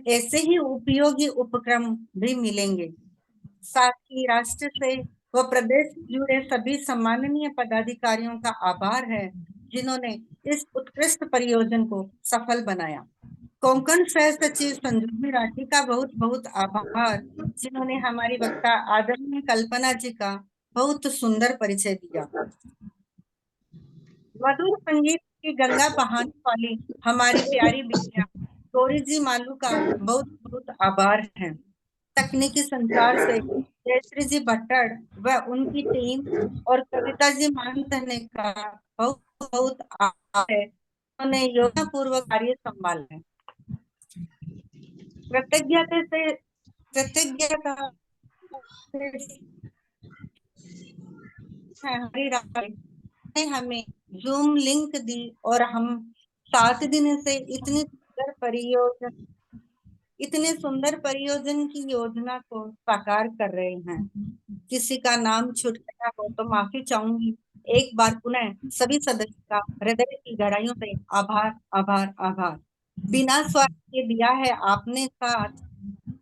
ऐसे ही उपयोगी उपक्रम भी मिलेंगे। साथ ही राष्ट्र से व प्रदेश से जुड़े सभी सम्माननीय पदाधिकारियों का आभार है, जिन्होंने इस उत्कृष्ट परियोजना को सफल बनाया। कोंकण सह सचिव संजीवी राठी का बहुत बहुत आभार, जिन्होंने हमारी वक्ता आदरणीय कल्पना जी का बहुत सुंदर परिचय दिया। मधुर संगीत की गंगा बहाने वाली हमारी प्यारी बिटिया गौरी जी मालू का बहुत बहुत आभार है। तकनीकी संचार से जयश्री जी भट्टड़ व उनकी टीम और कविता जी मानधने का बहुत बहुत आभार है, उन्होंने योजना पूर्वक कार्य संभाला है। कृतज्ञता ने हमें जूम लिंक दी और हम 7 दिन से इतने सुंदर परियोजना की योजना को साकार कर रहे हैं। किसी का नाम छूट गया हो तो माफी चाहूंगी। एक बार पुनः सभी सदस्य का हृदय की गहराइयों से आभार आभार आभार। बिना स्वार्थ के दिया है आपने साथ,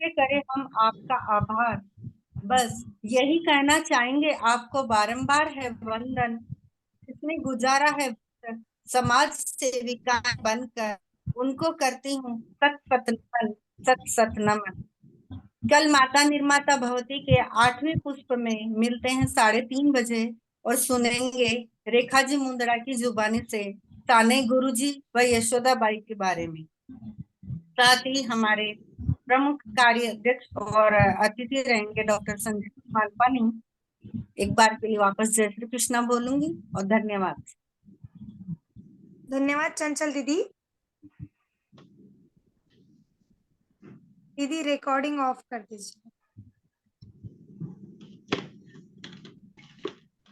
करे हम आपका आभार। बस यही कहना चाहेंगे आपको बारंबार है वंदन। इसने गुजारा है समाज सेविका बनकर, उनको करती हूँ सत सत नमन। कल माता निर्माता भवती के 8वें पुष्प में मिलते हैं 3:30 बजे और सुनेंगे रेखा जी मुंदड़ा की जुबानी से ताने गुरुजी व यशोदा बाई के बारे में। साथ ही हमारे प्रमुख कार्य अध्यक्ष और अतिथि रहेंगे डॉक्टर संजय मालपानी। एक बार के लिए वापस जय श्री कृष्णा बोलूंगी और धन्यवाद। धन्यवाद चंचल दीदी। दीदी रिकॉर्डिंग ऑफ कर दीजिए।